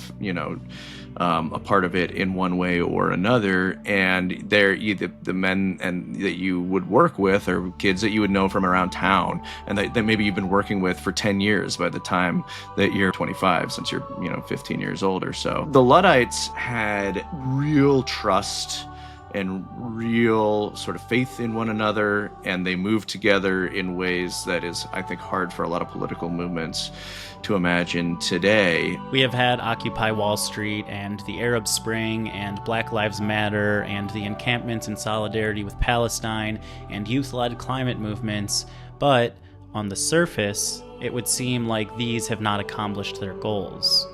part of it in one way or another. And the men that you would work with are kids that you would know from around town and that maybe you've been working with for 10 years by the time that you're 25, since you're 15 years old or so. The Luddites had real trust and real sort of faith in one another, and they moved together in ways that is, I think, hard for a lot of political movements to imagine today. We have had Occupy Wall Street and the Arab Spring and Black Lives Matter and the encampments in solidarity with Palestine and youth-led climate movements, but on the surface, it would seem like these have not accomplished their goals.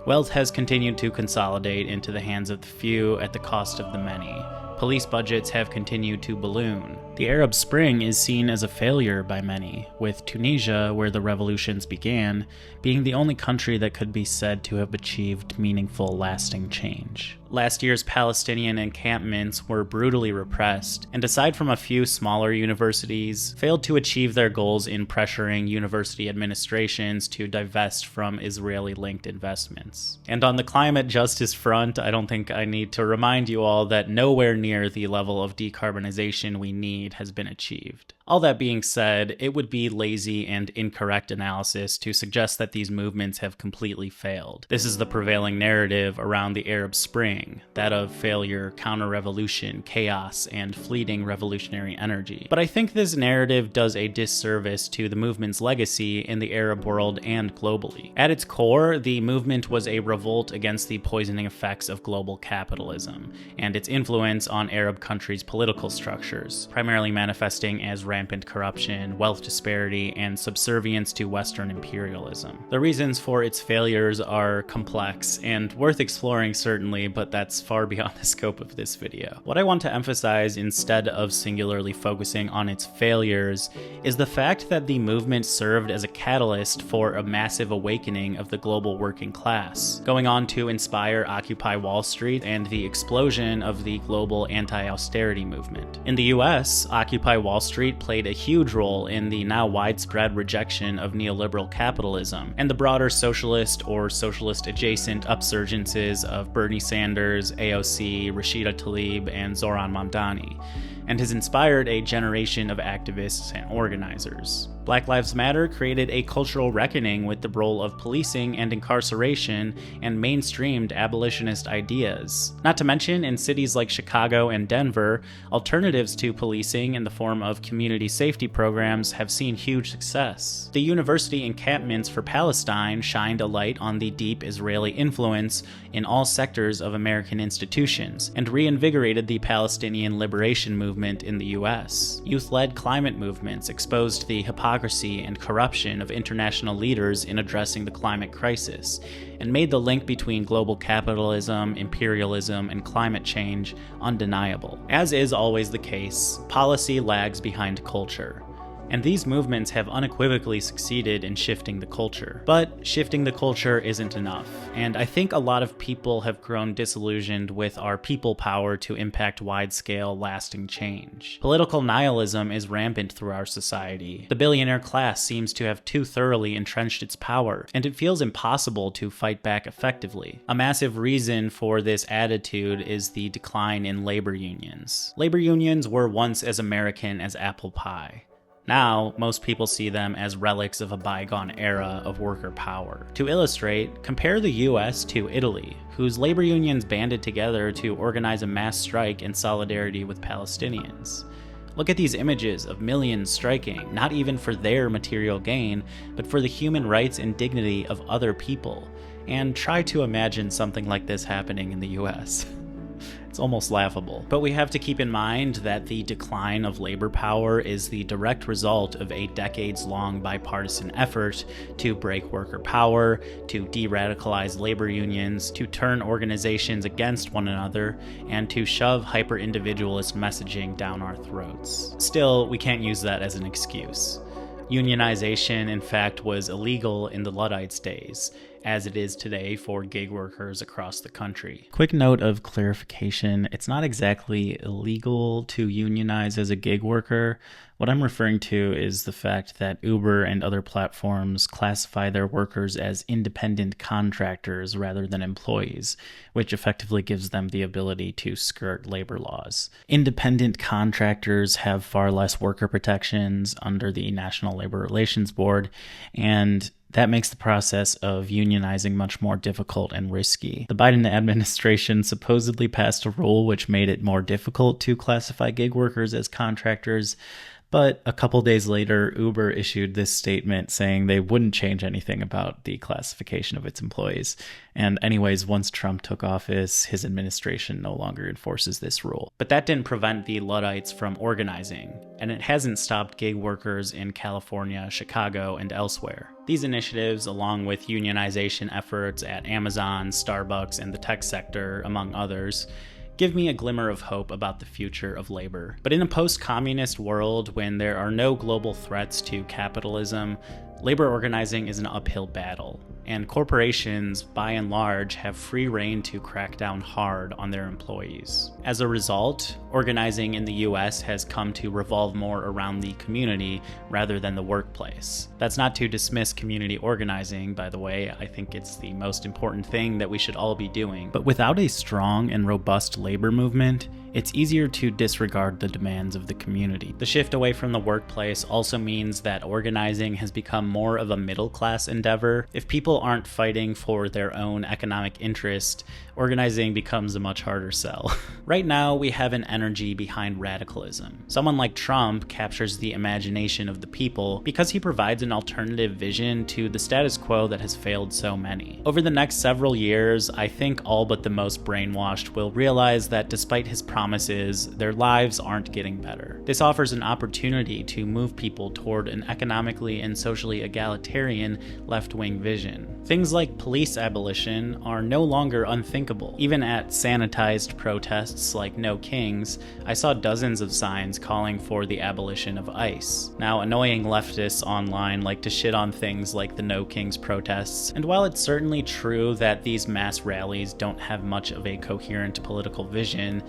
Wealth has continued to consolidate into the hands of the few at the cost of the many. Police budgets have continued to balloon. The Arab Spring is seen as a failure by many, with Tunisia, where the revolutions began, being the only country that could be said to have achieved meaningful, lasting change. Last year's Palestinian encampments were brutally repressed, and aside from a few smaller universities, failed to achieve their goals in pressuring university administrations to divest from Israeli-linked investments. And on the climate justice front, I don't think I need to remind you all that nowhere near the level of decarbonization we need has been achieved. All that being said, it would be lazy and incorrect analysis to suggest that these movements have completely failed. This is the prevailing narrative around the Arab Spring, that of failure, counter-revolution, chaos, and fleeting revolutionary energy. But I think this narrative does a disservice to the movement's legacy in the Arab world and globally. At its core, the movement was a revolt against the poisoning effects of global capitalism and its influence on Arab countries' political structures, primarily manifesting as rampant corruption, wealth disparity, and subservience to Western imperialism. The reasons for its failures are complex and worth exploring certainly, but that's far beyond the scope of this video. What I want to emphasize instead of singularly focusing on its failures is the fact that the movement served as a catalyst for a massive awakening of the global working class, going on to inspire Occupy Wall Street and the explosion of the global anti-austerity movement. In the US, Occupy Wall Street played a huge role in the now widespread rejection of neoliberal capitalism and the broader socialist or socialist-adjacent upsurgences of Bernie Sanders, AOC, Rashida Tlaib, and Zoran Mamdani, and has inspired a generation of activists and organizers. Black Lives Matter created a cultural reckoning with the role of policing and incarceration and mainstreamed abolitionist ideas. Not to mention, in cities like Chicago and Denver, alternatives to policing in the form of community safety programs have seen huge success. The university encampments for Palestine shined a light on the deep Israeli influence in all sectors of American institutions and reinvigorated the Palestinian liberation movement in the US. Youth-led climate movements exposed the hypocrisy hypocrisy and corruption of international leaders in addressing the climate crisis, and made the link between global capitalism, imperialism, and climate change undeniable. As is always the case, policy lags behind culture. And these movements have unequivocally succeeded in shifting the culture. But shifting the culture isn't enough, and I think a lot of people have grown disillusioned with our people power to impact wide-scale, lasting change. Political nihilism is rampant through our society. The billionaire class seems to have too thoroughly entrenched its power, and it feels impossible to fight back effectively. A massive reason for this attitude is the decline in labor unions. Labor unions were once as American as apple pie. Now, most people see them as relics of a bygone era of worker power. To illustrate, compare the US to Italy, whose labor unions banded together to organize a mass strike in solidarity with Palestinians. Look at these images of millions striking, not even for their material gain, but for the human rights and dignity of other people, and try to imagine something like this happening in the US. It's almost laughable. But we have to keep in mind that the decline of labor power is the direct result of a decades-long bipartisan effort to break worker power, to de-radicalize labor unions, to turn organizations against one another, and to shove hyper-individualist messaging down our throats. Still, we can't use that as an excuse. Unionization, in fact, was illegal in the Luddites' days, as it is today for gig workers across the country. Quick note of clarification, it's not exactly illegal to unionize as a gig worker. What I'm referring to is the fact that Uber and other platforms classify their workers as independent contractors rather than employees, which effectively gives them the ability to skirt labor laws. Independent contractors have far less worker protections under the National Labor Relations Board, and that makes the process of unionizing much more difficult and risky. The Biden administration supposedly passed a rule which made it more difficult to classify gig workers as contractors, but a couple days later, Uber issued this statement saying they wouldn't change anything about the classification of its employees. And anyways, once Trump took office, his administration no longer enforces this rule. But that didn't prevent the Luddites from organizing, and it hasn't stopped gig workers in California, Chicago, and elsewhere. These initiatives, along with unionization efforts at Amazon, Starbucks, and the tech sector, among others, give me a glimmer of hope about the future of labor. But in a post-communist world, when there are no global threats to capitalism, labor organizing is an uphill battle, and corporations, by and large, have free rein to crack down hard on their employees. As a result, organizing in the US has come to revolve more around the community rather than the workplace. That's not to dismiss community organizing, by the way. I think it's the most important thing that we should all be doing. But without a strong and robust labor movement, it's easier to disregard the demands of the community. The shift away from the workplace also means that organizing has become more of a middle-class endeavor. If people aren't fighting for their own economic interest, organizing becomes a much harder sell. Right now, we have an energy behind radicalism. Someone like Trump captures the imagination of the people because he provides an alternative vision to the status quo that has failed so many. Over the next several years, I think all but the most brainwashed will realize that despite his promises, their lives aren't getting better. This offers an opportunity to move people toward an economically and socially egalitarian left-wing vision. Things like police abolition are no longer unthinkable. Even at sanitized protests like No Kings, I saw dozens of signs calling for the abolition of ICE. Now, annoying leftists online like to shit on things like the No Kings protests, and while it's certainly true that these mass rallies don't have much of a coherent political vision,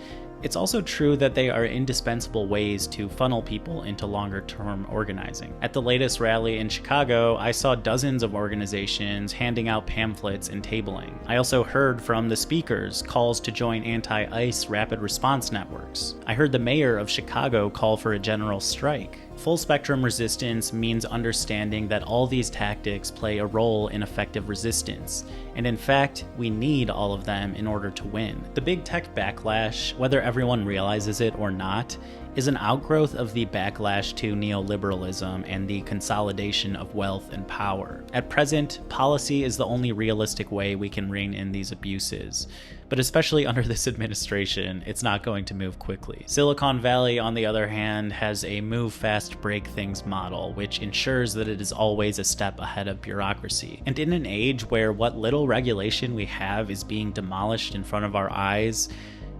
it's also true that they are indispensable ways to funnel people into longer-term organizing. At the latest rally in Chicago, I saw dozens of organizations handing out pamphlets and tabling. I also heard from the speakers calls to join anti-ICE rapid response networks. I heard the mayor of Chicago call for a general strike. Full-spectrum resistance means understanding that all these tactics play a role in effective resistance, and in fact, we need all of them in order to win. The big tech backlash, whether everyone realizes it or not, is an outgrowth of the backlash to neoliberalism and the consolidation of wealth and power. At present, policy is the only realistic way we can rein in these abuses. But especially under this administration, it's not going to move quickly. Silicon Valley, on the other hand, has a move fast, break things model, which ensures that it is always a step ahead of bureaucracy. And in an age where what little regulation we have is being demolished in front of our eyes,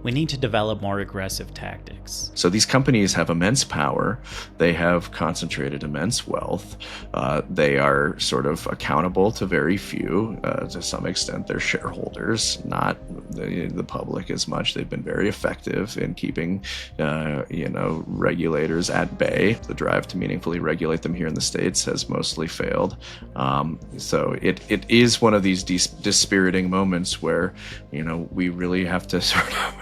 we need to develop more aggressive tactics. So these companies have immense power. They have concentrated immense wealth. They are sort of accountable to very few. To some extent, they're shareholders, not the public as much. They've been very effective in keeping, regulators at bay. The drive to meaningfully regulate them here in the States has mostly failed. So it is one of these dispiriting moments where, we really have to sort of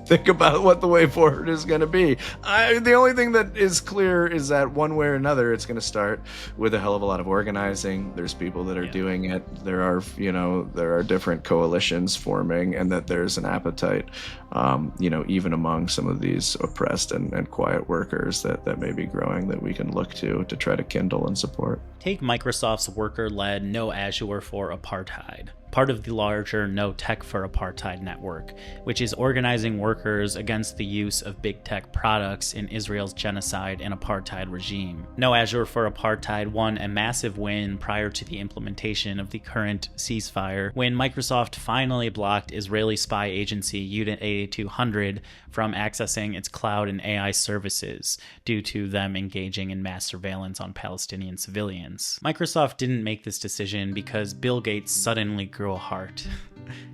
think about what the way forward is going to be. The only thing that is clear is that one way or another, it's going to start with a hell of a lot of organizing. There's people that are doing it. There are different coalitions forming, and that there's an appetite, even among some of these oppressed and quiet workers that may be growing, that we can look to try to kindle and support. Take Microsoft's worker-led No Azure for Apartheid, part of the larger No Tech for Apartheid network, which is organizing workers against the use of big tech products in Israel's genocide and apartheid regime. No Azure for Apartheid won a massive win prior to the implementation of the current ceasefire, when Microsoft finally blocked Israeli spy agency Unit 8200 from accessing its cloud and AI services due to them engaging in mass surveillance on Palestinian civilians. Microsoft didn't make this decision because Bill Gates suddenly grew a heart.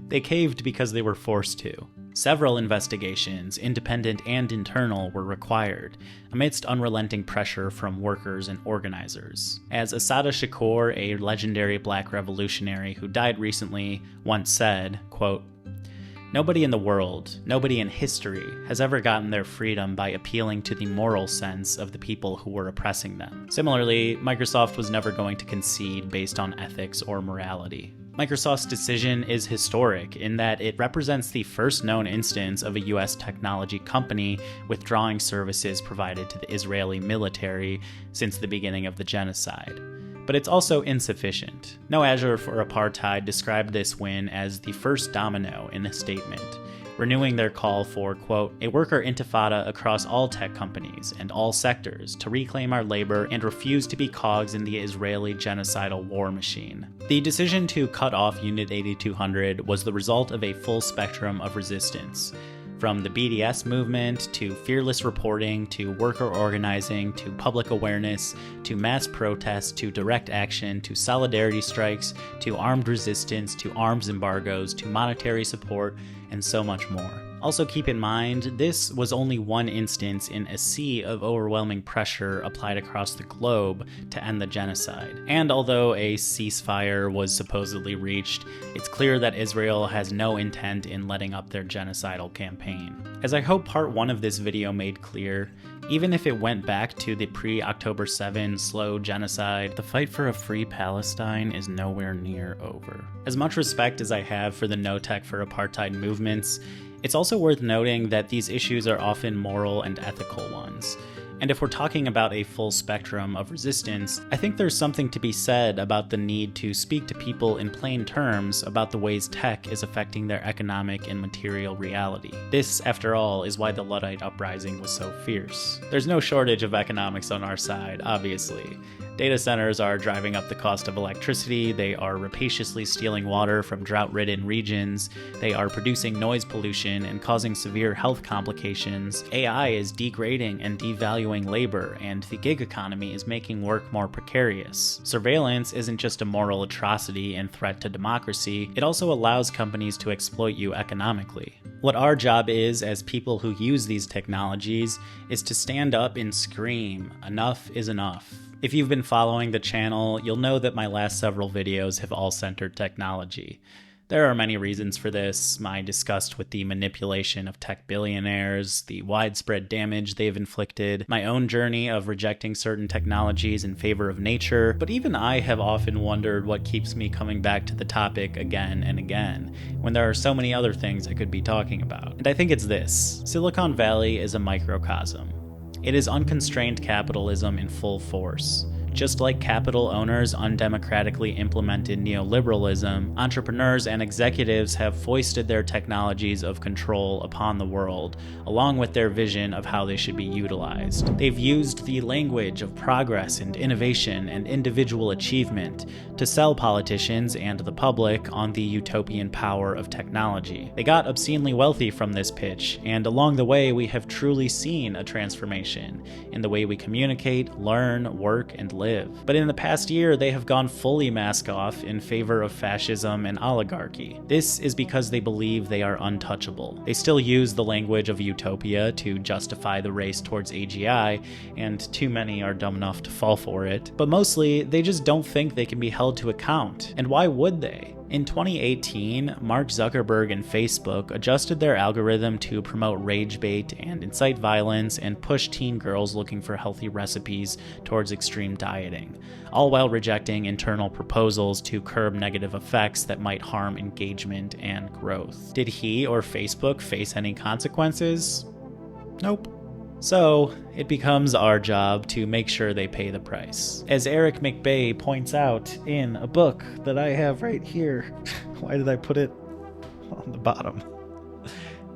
They caved because they were forced to. Several investigations, independent and internal, were required, amidst unrelenting pressure from workers and organizers. As Assata Shakur, a legendary black revolutionary who died recently, once said, quote, "Nobody in the world, nobody in history, has ever gotten their freedom by appealing to the moral sense of the people who were oppressing them." Similarly, Microsoft was never going to concede based on ethics or morality. Microsoft's decision is historic in that it represents the first known instance of a US technology company withdrawing services provided to the Israeli military since the beginning of the genocide. But it's also insufficient. No Azure for Apartheid described this win as the first domino in a statement, renewing their call for, quote, "a worker intifada across all tech companies and all sectors to reclaim our labor and refuse to be cogs in the Israeli genocidal war machine." The decision to cut off Unit 8200 was the result of a full spectrum of resistance, from the BDS movement, to fearless reporting, to worker organizing, to public awareness, to mass protests, to direct action, to solidarity strikes, to armed resistance, to arms embargoes, to monetary support, and so much more. Also keep in mind, this was only one instance in a sea of overwhelming pressure applied across the globe to end the genocide. And although a ceasefire was supposedly reached, it's clear that Israel has no intent in letting up their genocidal campaign. As I hope part 1 of this video made clear, even if it went back to the pre-October 7 slow genocide, the fight for a free Palestine is nowhere near over. As much respect as I have for the No Tech for Apartheid movements, it's also worth noting that these issues are often moral and ethical ones. And if we're talking about a full spectrum of resistance, I think there's something to be said about the need to speak to people in plain terms about the ways tech is affecting their economic and material reality. This, after all, is why the Luddite uprising was so fierce. There's no shortage of economics on our side, obviously. Data centers are driving up the cost of electricity, they are rapaciously stealing water from drought-ridden regions, they are producing noise pollution and causing severe health complications, AI is degrading and devaluing labor, and the gig economy is making work more precarious. Surveillance isn't just a moral atrocity and threat to democracy, it also allows companies to exploit you economically. What our job is, as people who use these technologies, is to stand up and scream, "Enough is enough." If you've been following the channel, you'll know that my last several videos have all centered technology. There are many reasons for this: my disgust with the manipulation of tech billionaires, the widespread damage they've inflicted, my own journey of rejecting certain technologies in favor of nature, but even I have often wondered what keeps me coming back to the topic again and again, when there are so many other things I could be talking about. And I think it's this: Silicon Valley is a microcosm. It is unconstrained capitalism in full force. Just like capital owners undemocratically implemented neoliberalism, entrepreneurs and executives have foisted their technologies of control upon the world, along with their vision of how they should be utilized. They've used the language of progress and innovation and individual achievement to sell politicians and the public on the utopian power of technology. They got obscenely wealthy from this pitch, and along the way we have truly seen a transformation in the way we communicate, learn, work, and live. But in the past year, they have gone fully mask off in favor of fascism and oligarchy. This is because they believe they are untouchable. They still use the language of utopia to justify the race towards AGI, and too many are dumb enough to fall for it. But mostly, they just don't think they can be held to account. And why would they? In 2018, Mark Zuckerberg and Facebook adjusted their algorithm to promote rage bait and incite violence and push teen girls looking for healthy recipes towards extreme dieting, all while rejecting internal proposals to curb negative effects that might harm engagement and growth. Did he or Facebook face any consequences? Nope. So, it becomes our job to make sure they pay the price. As Eric McBay points out in a book that I have right here. Why did I put it on the bottom?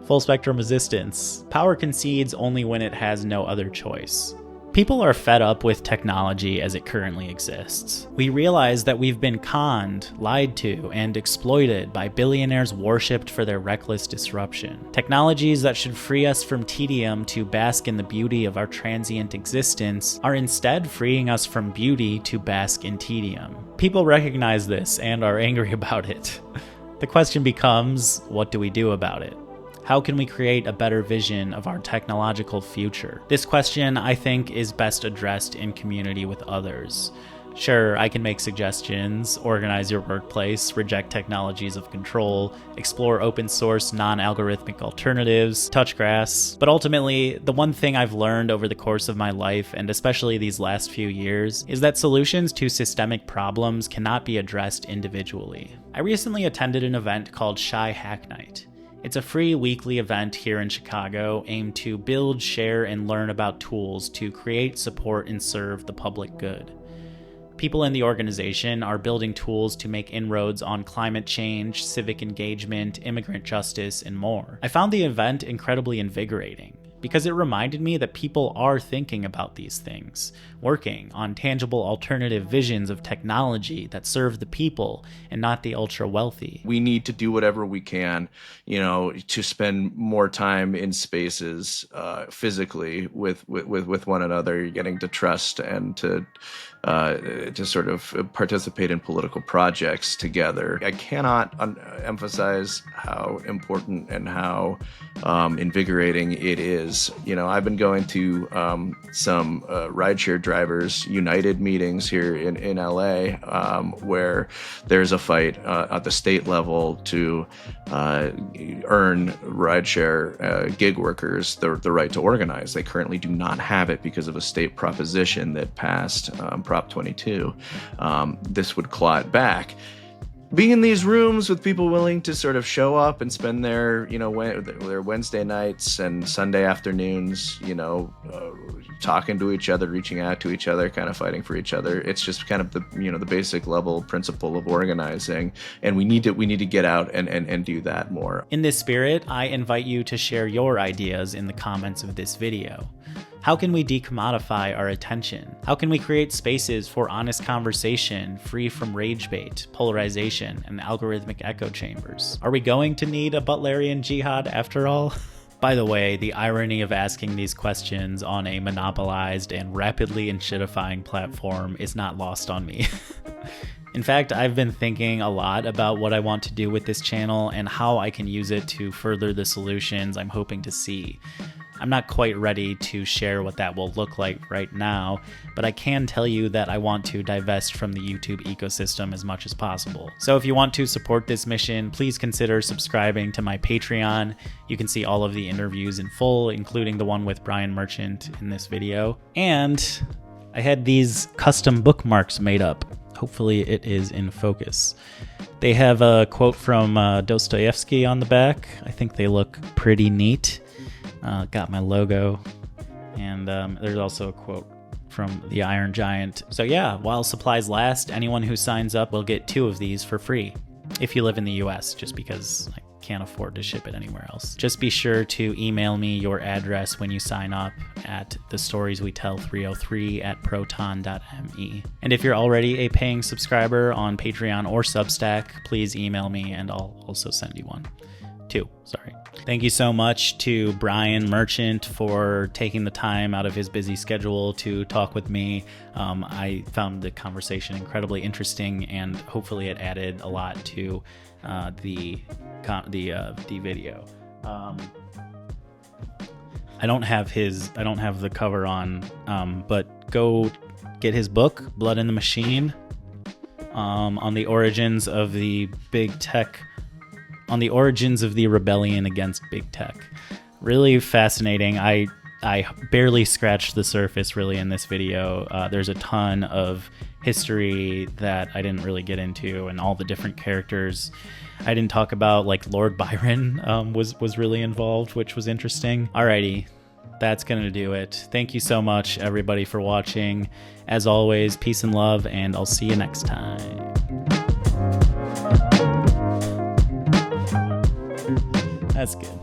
Full Spectrum Resistance. Power concedes only when it has no other choice. People are fed up with technology as it currently exists. We realize that we've been conned, lied to, and exploited by billionaires worshipped for their reckless disruption. Technologies that should free us from tedium to bask in the beauty of our transient existence are instead freeing us from beauty to bask in tedium. People recognize this and are angry about it. The question becomes, what do we do about it? How can we create a better vision of our technological future? This question, I think, is best addressed in community with others. Sure, I can make suggestions, organize your workplace, reject technologies of control, explore open source, non-algorithmic alternatives, touch grass, but ultimately, the one thing I've learned over the course of my life, and especially these last few years, is that solutions to systemic problems cannot be addressed individually. I recently attended an event called Shy Hack Night. It's a free weekly event here in Chicago aimed to build, share, and learn about tools to create, support, and serve the public good. People in the organization are building tools to make inroads on climate change, civic engagement, immigrant justice, and more. I found the event incredibly invigorating, because it reminded me that people are thinking about these things, working on tangible alternative visions of technology that serve the people and not the ultra-wealthy. We need to do whatever we can, to spend more time in spaces physically with one another, getting to trust and to sort of participate in political projects together. I cannot emphasize how important and how invigorating it is. I've been going to some rideshare drivers United meetings here in LA, where there's a fight at the state level to earn rideshare gig workers the right to organize. They currently do not have it because of a state proposition that passed, Prop 22. This would claw it back. Being in these rooms with people willing to sort of show up and spend their Wednesday nights and Sunday afternoons, talking to each other, reaching out to each other, kind of fighting for each other. It's just kind of the basic level principle of organizing, and we need to get out and do that more. In this spirit, I invite you to share your ideas in the comments of this video. How can we decommodify our attention? How can we create spaces for honest conversation, free from rage bait, polarization, and algorithmic echo chambers? Are we going to need a Butlerian jihad after all? By the way, the irony of asking these questions on a monopolized and rapidly enshittifying platform is not lost on me. In fact, I've been thinking a lot about what I want to do with this channel and how I can use it to further the solutions I'm hoping to see. I'm not quite ready to share what that will look like right now, but I can tell you that I want to divest from the YouTube ecosystem as much as possible. So if you want to support this mission, please consider subscribing to my Patreon. You can see all of the interviews in full, including the one with Brian Merchant in this video. And I had these custom bookmarks made up. Hopefully it is in focus. They have a quote from Dostoevsky on the back. I think they look pretty neat. Got my logo. And there's also a quote from the Iron Giant. So yeah, while supplies last, anyone who signs up will get 2 of these for free if you live in the US, just because I can't afford to ship it anywhere else. Just be sure to email me your address when you sign up at thestorieswetell303@proton.me. And if you're already a paying subscriber on Patreon or Substack, please email me and I'll also send you one. 2, sorry. Thank you so much to Brian Merchant for taking the time out of his busy schedule to talk with me. I found the conversation incredibly interesting, and hopefully it added a lot to the video. I don't have the cover on, but go get his book, Blood in the Machine, on the origins of the big tech. On the origins of the rebellion against big tech. Really fascinating. I barely scratched the surface really in this video. There's a ton of history that I didn't really get into, and all the different characters. I didn't talk about, like Lord Byron was really involved, which was interesting. Alrighty, that's gonna do it. Thank you so much everybody for watching. As always, peace and love, and I'll see you next time. That's good.